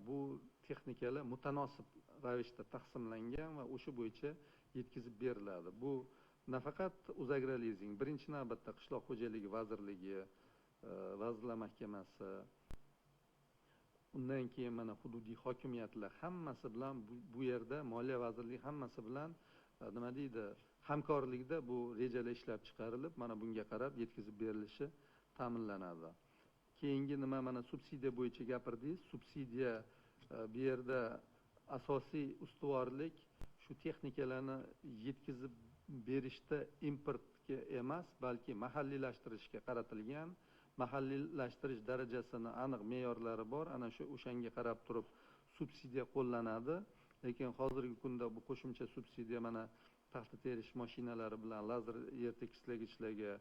bu texnikalar mutanosib ravishda taqsimlangan va o'sha bo'yicha yetkazib beriladi. Bu nafaqat Uzagrolizing, birinchi navbatda Qishloq xo'jaligi vazirligi, Vazirlar Mahkamasi, undan keyin mana hududiy hokimiyatlar hammasi bilan bu yerda Moliya vazirligi hammasi bilan nima deydi, hamkorlikda bu rejalar ishlab chiqarilib, mana bunga qarab yetkazib berilishi ta'minlanadi. Keyingi nima, mana subsidiya bo'yicha gapirdingiz. Subsidiya bu yerda asosiy ustuvorlik shu texnikalarni yetkazib berishda importga emas, balki mahalliylashtirishga qaratilgan. Mahalliylashtirish darajasini aniq me'yorlari bor. Ana shu o'shanga qarab turib subsidiya qo'llanadi. Lekin hozirgi kunda bu qo'shimcha subsidiya mana paxta terish mashinalari bilan lazer yer tekislagichlarga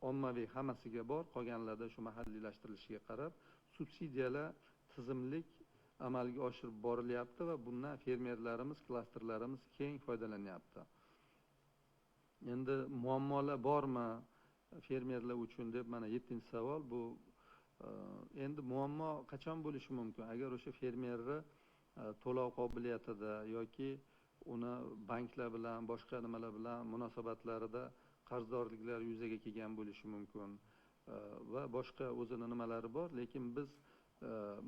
ommaviy hammasiga bor. Qolganlarda shu mahalliylashtirishiga qarab subsidiyalar tizimlik amalga oshirib borilyapti va bundan fermerlarimiz, klasterlarimiz keng foydalanyapti. Endi muammolar bormi fermerlar uchun deb mana 7-savol. Bu endi muammo qachon bo'lishi mumkin? Agar o'sha fermerni to'lov qobiliyatida yoki uni banklar bilan, boshqa nimalar bilan munosabatlarida qarzdorliklar yuzaga kelgan bo'lishi mumkin va boshqa o'zini nimalari bor. Lekin biz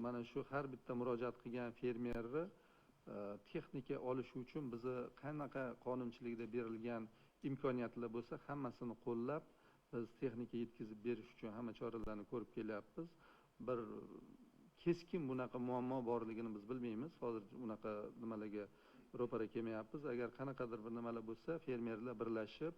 mana shu har bitta murojaat qilgan fermerni texnika olish uchun bizni qanaqa qonunchilikda berilgan imkoniyatlar bo'lsa, hammasini qo'llab biz texnika yetkazib berish uchun hamma choralarni ko'rib kelyapmiz. Bir keskin bunaqa muammo borligini biz bilmaymiz. Hozir unaqa nimalarga ro'para kelmayapmiz. Agar qanaqadir bir nimalar bo'lsa, fermerlar birlashib,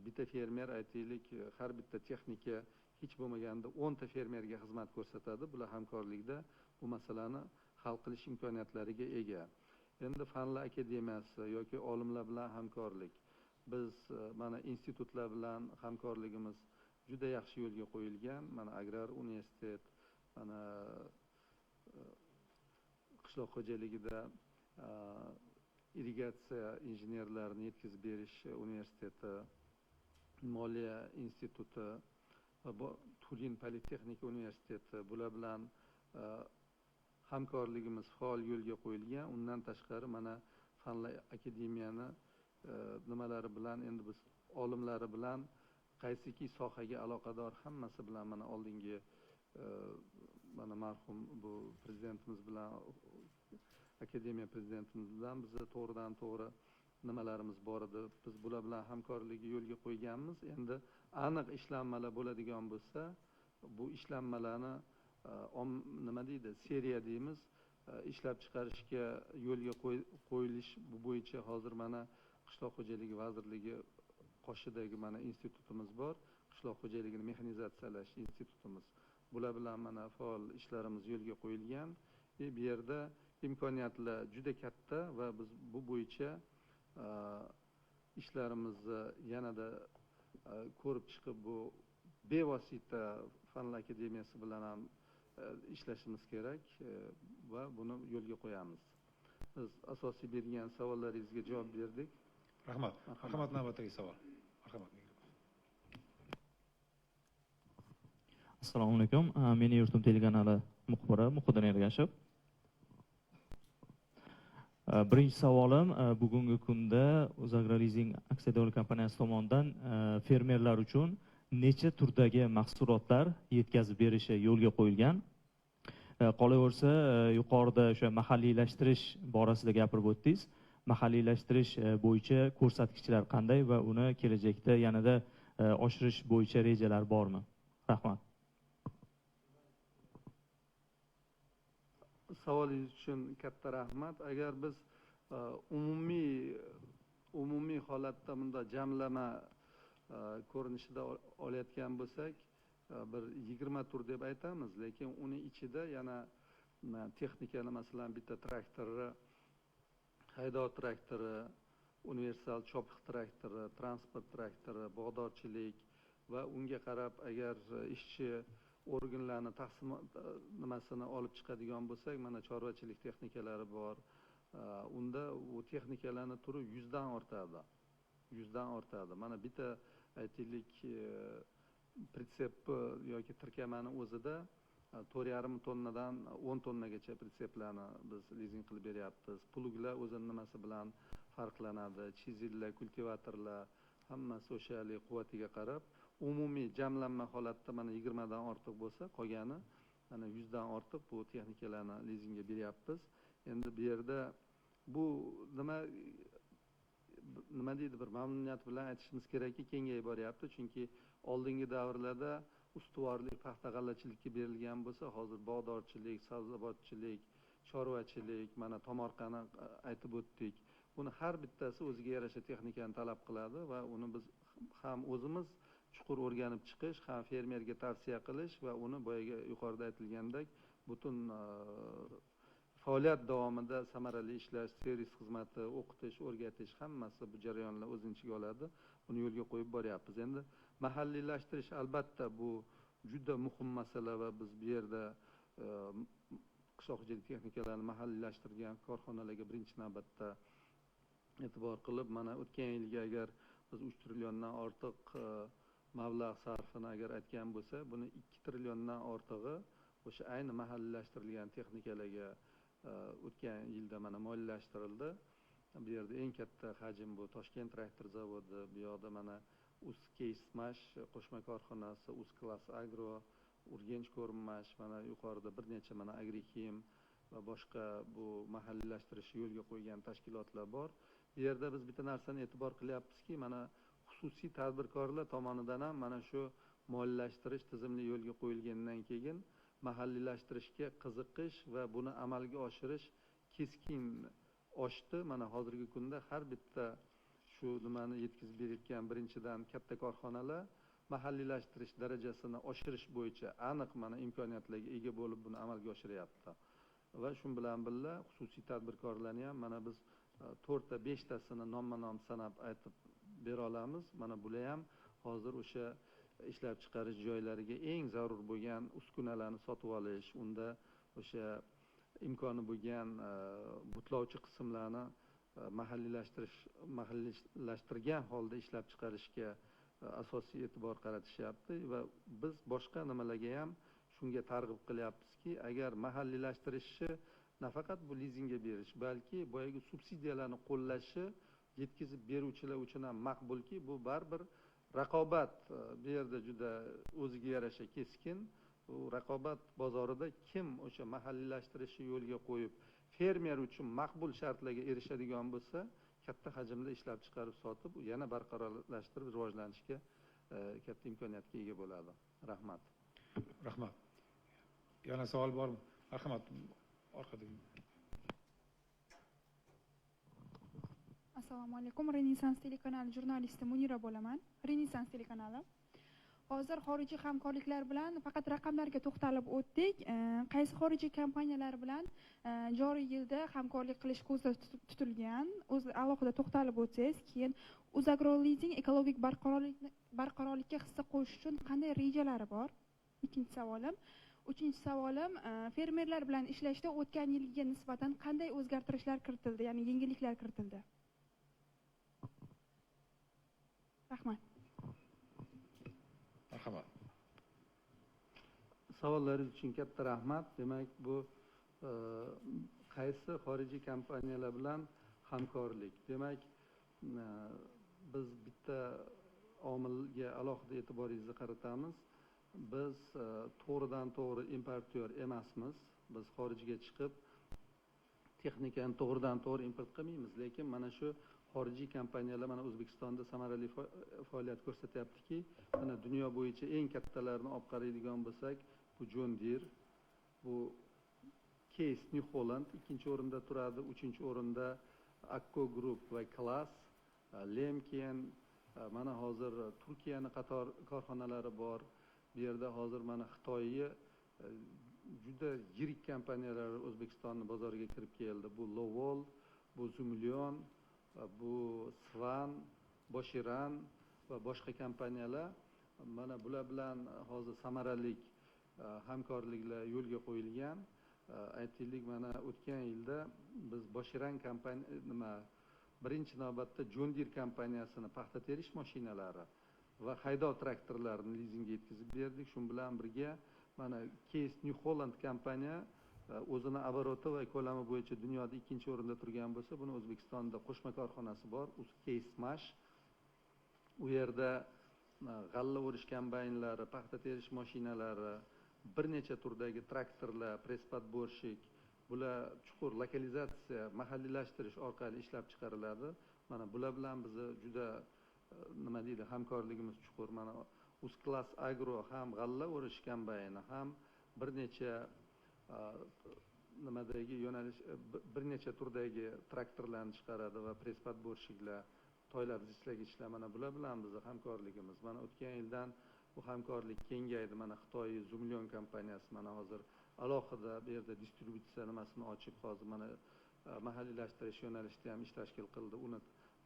bitta fermer aytaylik, har bitta texnika hech bo'lmaganda 10 ta fermerga xizmat ko'rsatadi. Bular hamkorlikda bu masalani hal qilish imkoniyatlariga ega. Endi Fanlar akademiyasi yoki olimlar bilan hamkorlik. Biz mana institutlar bilan hamkorligimiz juda yaxshi yo'lga qo'yilgan. Mana Agrar universitet, mana qishloq xo'jaligida irrigatsiya injenerlarini yetkazib berish universiteti, Moliya instituti va Turin politexnika universiteti, bular bilan hamkorligimiz faol yo'lga qo'yilgan. Undan tashqari mana Fanlar akademiyani nimalari bilan endi biz olimlari bilan qaysiki sohaga aloqador hammasi bilan mana oldingi mana marhum bu prezidentimiz bilan akademiya prezidentimiz bilan biza to'g'ridan to'g'ri nimalarimiz bor edi. Biz bular bilan hamkorlikni yo'lga qo'yganmiz. Endi aniq ishlanmalar bo'ladigan bo'lsa, bu ishlanmalarni nima deydi, seriya deymiz, ishlab chiqarishga yo'lga qo'yilish bu bo'yicha hozir mana Qishloq xo'jaligi vazirligi qoshidagi mana institutimiz bor. Qishloq xo'jaligini mexanizatsiyalash institutimiz. Bular bilan mana faol ishlarimiz yo'lga qo'yilgan. Bu yerda imkoniyatlar juda katta va biz bu bo'yicha ishlarimizni yanada ko'rib chiqib bu bevosita Fanlar akademiyasi bilan ham ishlashimiz kerak va buni yo'lga qo'yamiz. Biz asosiy bergan savollaringizga javob berdik. Rahmat. Marhamat, navbatdagi savol. Marhamat. Assalomu alaykum. Meni yurtim telekanali muxbiri Muhiddin Ergashev. Birinchi savolim, bugungi kunda O'zagrolizing aksiyadorlik kompaniyasi tomonidan fermerlar uchun necha turdagi mahsulotlar yetkazib berishi yo'lga qo'yilgan? Qolaversa, yuqorida o'sha mahalliylashtirish borasida gapirib o'tdingiz. Mahalliylashtirish bo'yicha ko'rsatkichlar qanday va uni kelajakda yanada oshirish bo'yicha rejalar bormi? Rahmat. Savolingiz uchun katta rahmat. Agar biz umumiy holatda bunda jamlama ko'rinishida olayotgan bo'lsak, bir 20 tur deb aytamiz, lekin uni ichida yana texnikani, masalan, bitta traktori, haydov traktori, universal chopiq traktori, transport traktori, bog'dorchilik va unga qarab agar ishchi organlarni taqsim nimasini olib chiqadigan bo'lsak, mana chorvachilik texnikalari bor. Unda u texnikalarning turi 100 dan ortadi. 100 dan ortadi. Mana bitta aytaylik pritsep yoki tirkamani o'zida 4,5 tonnadan 10 tonnagacha pritseplarni biz lizing qilib beryapmiz. Pluglar o'zining nimasi bilan farqlanadi. Chizillar, kultivatorlar hammasi o'shalik quvvatiga qarab umumiy jamlanma holatda mana 20 dan ortiq bo'lsa, qolgani mana 100 dan ortiq bu texnikalarni lizingga beryapmiz. Endi bu yerda bu nima deydi, bir mamnuniyat bilan aytishimiz kerakki, kengayib boryapti, chunki oldingi davrlarda ustuvorlik paxta g'allachilikka berilgan bo'lsa, hozir bog'dorchilik, sabzavotchilik, chorvachilik, mana tomorqani aytib o'tdik. Buni har bittasi o'ziga yarasha texnikani talab qiladi va uni biz ham o'zimiz chuqur o'rganib chiqish, ham fermerga tavsiya qilish va uni boyaga yuqorida aytilgandek butun faoliyat davomida samarali ishlash, servis xizmati, o'qitish, o'rgatish hammasi bu jarayonlar o'z ichiga oladi. Buni yo'lga qo'yib boryapmiz. Endi mahalliylashtirish albatta bu juda muhim masala va biz bu yerda qishloq xo'jalik texnikalarini mahalliylashtirgan korxonalarga birinchi navbatda e'tibor qilib, mana o'tgan yilga agar biz 3 trilliondan ortiq mablag' sarfini agar aytgan bo'lsa, buni 2 trilliondan ortig'i o'sha ayni mahalliylashtirilgan texnikalarga o'tgan yilda mana moliyalashtirildi. Bu yerda eng katta hajm bu Toshkent traktor zavodi, bu yoqda mana Uz-Keysmash qo'shma korxonasi, Uz-Class Agro, Urganch Ko'rinmash, mana yuqorida bir necha mana Agrixim va boshqa bu mahalliylashtirish yo'lga qo'ygan tashkilotlar bor. Bu yerda biz bitta narsani e'tibor qilyapmizki, mana xususiy tadbirkorlar tomonidan ham mana shu moliyalashtirish tizimli yo'lga qo'yilgandan keyin mahalliylashtirishga qiziqish va buni amalga oshirish keskin oshdi. Mana hozirgi kunda har bitta shu nimani yetkazib berayotgan birinchidan katta korxonalar mahalliylashtirish darajasini oshirish bo'yicha aniq mana imkoniyatlarga ega bo'lib buni amalga oshiryapti. Va shu bilan birga xususiy tadbirkorlarni ham mana biz 4 ta 5 tasini nomma-nom sanab aytib bera olamiz. Mana bular ham hozir o'sha ishlab chiqarish joylariga eng zarur bo'lgan uskunalarni sotib olish, unda o'sha imkoni bo'lgan butlovchi qismlarni mahalliylashtirgan holda ishlab chiqarishga asosiy e'tibor qaratishyapti va biz boshqa nimalarga ham shunga targ'ib qilyapmizki, agar mahalliylashtirishni nafaqat bu lizingga berish, balki boyagi subsidiyalarni qo'llashi yetkazib beruvchilar uchun ham maqbulki, bu baribir raqobat bu yerda juda o'ziga yarasha keskin. Bu raqobat bozorida kim o'sha mahalliylashtirishni yo'lga qo'yib, fermer uchun maqbul shartlarga erishadigan bo'lsa, katta hajmda ishlab chiqarib sotib, yana barqarorlashtirib rivojlanishga katta imkoniyatga ega bo'ladi. Rahmat. Rahmat. Yana savol bormi? Marhamat, orqadagi. Assalomu alaykum. Renessans telekanali jurnalisti Munira bo'laman. Renessans telekanali. Hozir xorijiy hamkorliklar bilan faqat raqamlarga to'xtalib o'tdik. Qaysi xorijiy kompaniyalar bilan joriy yilda hamkorlik qilish ko'zda tutilgan? O'zi alohida to'xtalib o'tsangiz, keyin Uzagrolizing ekologik barqarorlikka hissa qo'shish uchun qanday rejalari bor? Ikkinchi savolim. Uchinchi savolim, fermerlar bilan ishlashda o'tgan yilga nisbatan qanday o'zgartirishlar kiritildi, ya'ni yengilliklar kiritildi? Rahmat. Marhamat. Savollaringiz uchun katta rahmat. Demak, bu qaysi xorijiy kompaniyalar bilan hamkorlik? Demak, biz bitta omilga alohida e'tiboringizni qaratamiz. Biz to'g'ridan to'g'ri importyor emasmiz. Biz xorijga chiqib texnikani to'g'ridan to'g'ri import qilmaymiz, lekin mana shu xorijiy kompaniyalar mana O'zbekistonda samarali faoliyat ko'rsatyaptiki, mana dunyo bo'yicha eng kattalarini olib qaraydigan bo'lsak, bu John Deere, bu Case New Holland ikkinchi o'rinda turadi, uchinchi o'rinda Akko Group va Class, Lemken, mana hozir Turkiyani qator korxonalari bor. Bu yerda hozir mana Xitoyga juda yirik kompaniyalar O'zbekistonning bozoriga kirib keldi. Bu Lowell, bu Zumlion, bu Svan, Boshiran va boshqa kompaniyalar. Mana bular bilan hozir samarali hamkorliklar yo'lga qo'yilgan. Aytaylik, mana o'tgan yilda biz Boshiran birinchi navbatda John Deere kompaniyasini paxta terish mashinalari va haydov traktorlarini lizingga yetkazib berdik. Shu bilan birga mana Case New Holland kompaniya o'zini aboroti va ko'lami bo'yicha dunyoda ikkinchi o'rinda turgan bo'lsa, buni O'zbekistonda qo'shma korxonasi bor, Case Mash. U yerda g'alla o'rish kombaynlari, paxta terish mashinalari, bir necha turdagi traktorlar, press-podborshik, bular chuqur lokalizatsiya, mahalliylashtirish orqali ishlab chiqariladi. Mana bular bilan biz juda hamkorligimiz chuqur. Mana Uzclass Agro ham g'alla o'rish kombayni, ham bir necha yo'nalish, bir necha turdagi traktorlarni chiqaradi va press-podborshiklar, toylar zichlagichlar, mana bular bilan biz hamkorligimiz. Mana o'tgan yildan bu hamkorlik kengaydi. Mana Xitoy Zumlion kompaniyasi mana hozir alohida bu yerda distributsiya nimasini ochib, hozir mana mahalliylashtirish yo'nalishida ham ish tashkil qildi. Uni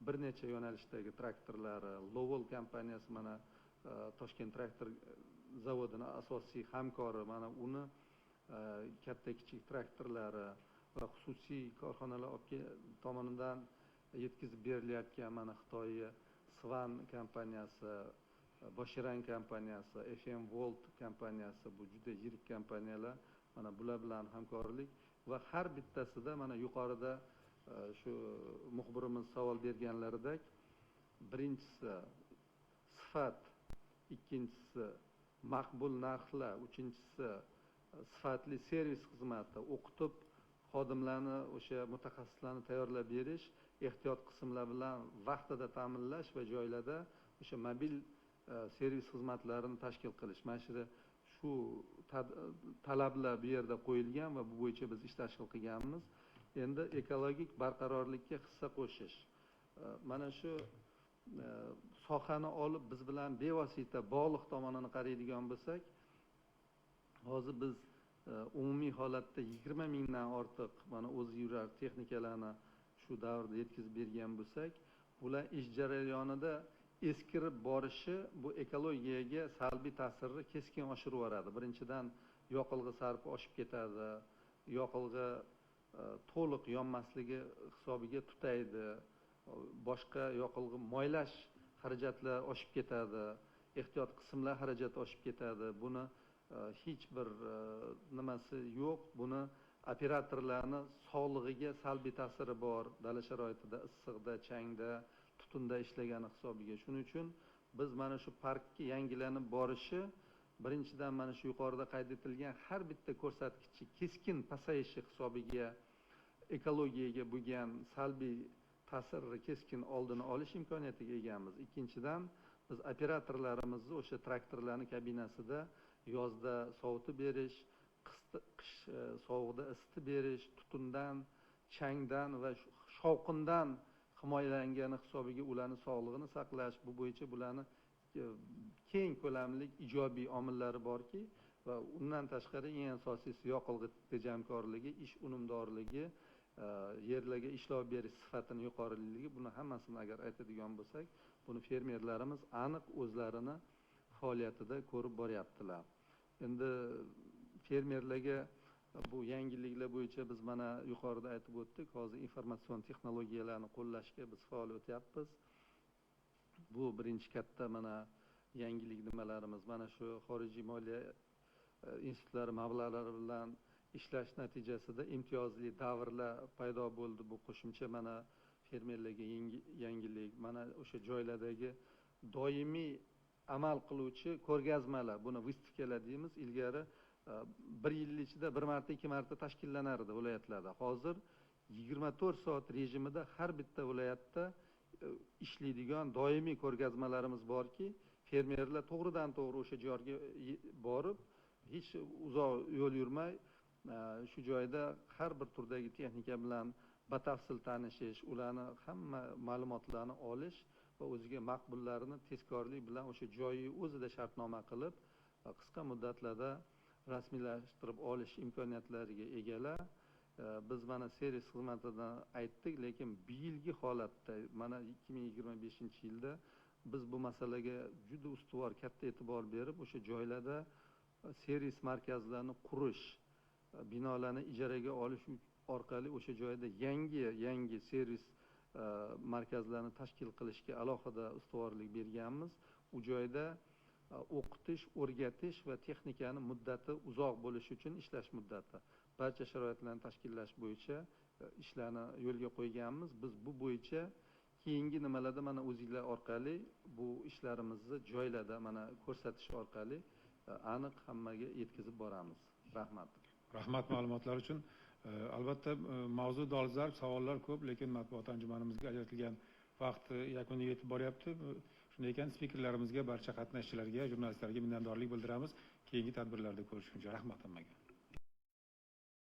bir necha yo'nalishdagi traktorlari, Lowell kompaniyasi mana Toshkent traktor zavodining asosiy hamkori, mana uni katta kichik traktorlari va xususiy korxonalar tomonidan yetkazib berilayotgan mana Xitoyga Svan kompaniyasi, Boshiran kompaniyasi, FM Volt kompaniyasi, bu juda yirik kompaniyalar. Mana bular bilan hamkorlik va har bittasida mana yuqorida shu muxbirimiz savol berganlaridek, birinchisi sifat, ikkinchisi maqbul narxlar, uchinchisi sifatli servis xizmati, o'qitib xodimlarni, o'sha mutaxassislarni tayyorlab berish, ehtiyot qismlar bilan vaqtida ta'minlash va joylarda o'sha mobil servis xizmatlarini tashkil qilish. Mana shu talablar bu yerda qo'yilgan va bu bo'yicha biz ish tashkil qilganmiz. Endi ekologik barqarorlikka hissa qo'shish. Mana shu sohani olib biz bilan bevosita bog'liq tomonini qaraydigan bo'lsak, hozir biz umumiy holatda 20 mingdan ortiq mana o'zi yurar texnikalarni shu davrda yetkazib bergan bo'lsak, bular ish jarayonida eskirib borishi bu ekologiyaga salbiy ta'sirni keskin oshirib yuboradi. Birinchidan yoqilg'i sarfi oshib ketadi, yoqilg'i to'liq yonmasligi hisobiga tutaydi, boshqa yoqilg'i moylash xarajatlar oshib ketadi, ehtiyot qismlar xarajati oshib ketadi. Buni hech bir nimasi yo'q. Buni operatorlarni sog'lig'iga salbiy ta'siri bor, dala sharoitida, issiqda, changda, tutunda ishlagani hisobiga. Shuning uchun biz mana shu parkka yangilanib borishi, birinchidan mana shu yuqorida qayd etilgan har bitta ko'rsatkichni keskin pasayishi hisobiga ekologiyaga bo'lgan salbiy ta'sirni keskin oldini olish imkoniyatiga egamiz. Ikkinchidan, biz operatorlarimizni o'sha traktorlarning kabinasida yozda sovutib berish, qish sovuqda isitib berish, tutundan, changdan va shovqindan himoyalangani hisobiga ularni sog'lig'ini saqlash, bu bo'yicha bularni keng ko'lamli ijobiy omillari borki, va undan tashqari eng asosiysi yoqilg'i tejamkorligi, ish unumdorligi, yerlarga ishlov berish sifatining yuqoriligi, buni hammasini agar aytadigan bo'lsak, buni fermerlarimiz aniq o'zlarini faoliyatida ko'rib boryaptilar. Endi fermerlarga bu yangiliklar bo'yicha biz mana yuqorida aytib o'tdik, hozir informatsion texnologiyalarni qo'llashga biz faol o'tyapmiz. Bu birinchi katta mana yangilik nimalarimiz. Mana shu xorijiy moliya institutlari mablag'lari bilan ishlash natijasida imtiyozli davrlar paydo bo'ldi. Bu qo'shimcha mana fermerlarga yangilik, mana o'sha joylardagi doimiy amal qiluvchi ko'rgazmalar, buni выставкалар deymiz. Ilgari bir yil ichida bir marta, ikki marta tashkillanardi viloyatlarda. Hozir 24 soat rejimida har bitta viloyatda ishlaydigan doimiy ko'rgazmalarimiz borki, fermerlar to'g'ridan to'g'ri o'sha joyga borib, hech uzoq yo'l yurmay, shu joyda har bir turdagi texnika bilan batafsil tanishish, ularni hamma ma'lumotlarni olish va o'ziga maqbullarini tezkorlik bilan o'sha joyi o'zida shartnoma qilib, qisqa muddatlarda rasmiylashtirib olish imkoniyatlariga egalar. Biz mana servis xizmatidan aytdik, lekin bu yilgi holatda, mana 2025-yilda biz bu masalaga juda ustuvor, katta e'tibor berib, o'sha joylarda servis markazlarini qurish, binolarni ijaraga olish orqali o'sha joyda yangi servis markazlarini tashkil qilishga alohida ustuvorlik berganmiz. U joyda o'qitish, o'rgatish va texnikani muddati uzoq bo'lishi uchun ishlash muddati barcha sharoitlarni tashkillash bo'yicha ishlarni yo'lga qo'yganmiz. Biz bu bo'yicha keyingi nimalarda mana o'zinglar orqali bu ishlarimizni joylarda mana ko'rsatish orqali aniq hammaga yetkazib boramiz. Rahmat. Rahmat ma'lumotlar uchun. Albatta mavzu dolzarb, savollar ko'p, lekin matbuot anjumanimizga ajratilgan vaqt yakuniga yetib boryapti. Shunday ekan, spikerlarimizga, barcha qatnashchilarga, jurnalistlarga minnatdorlik bildiramiz. Keyingi tadbirlarda ko'rishguncha rahmat hammaga.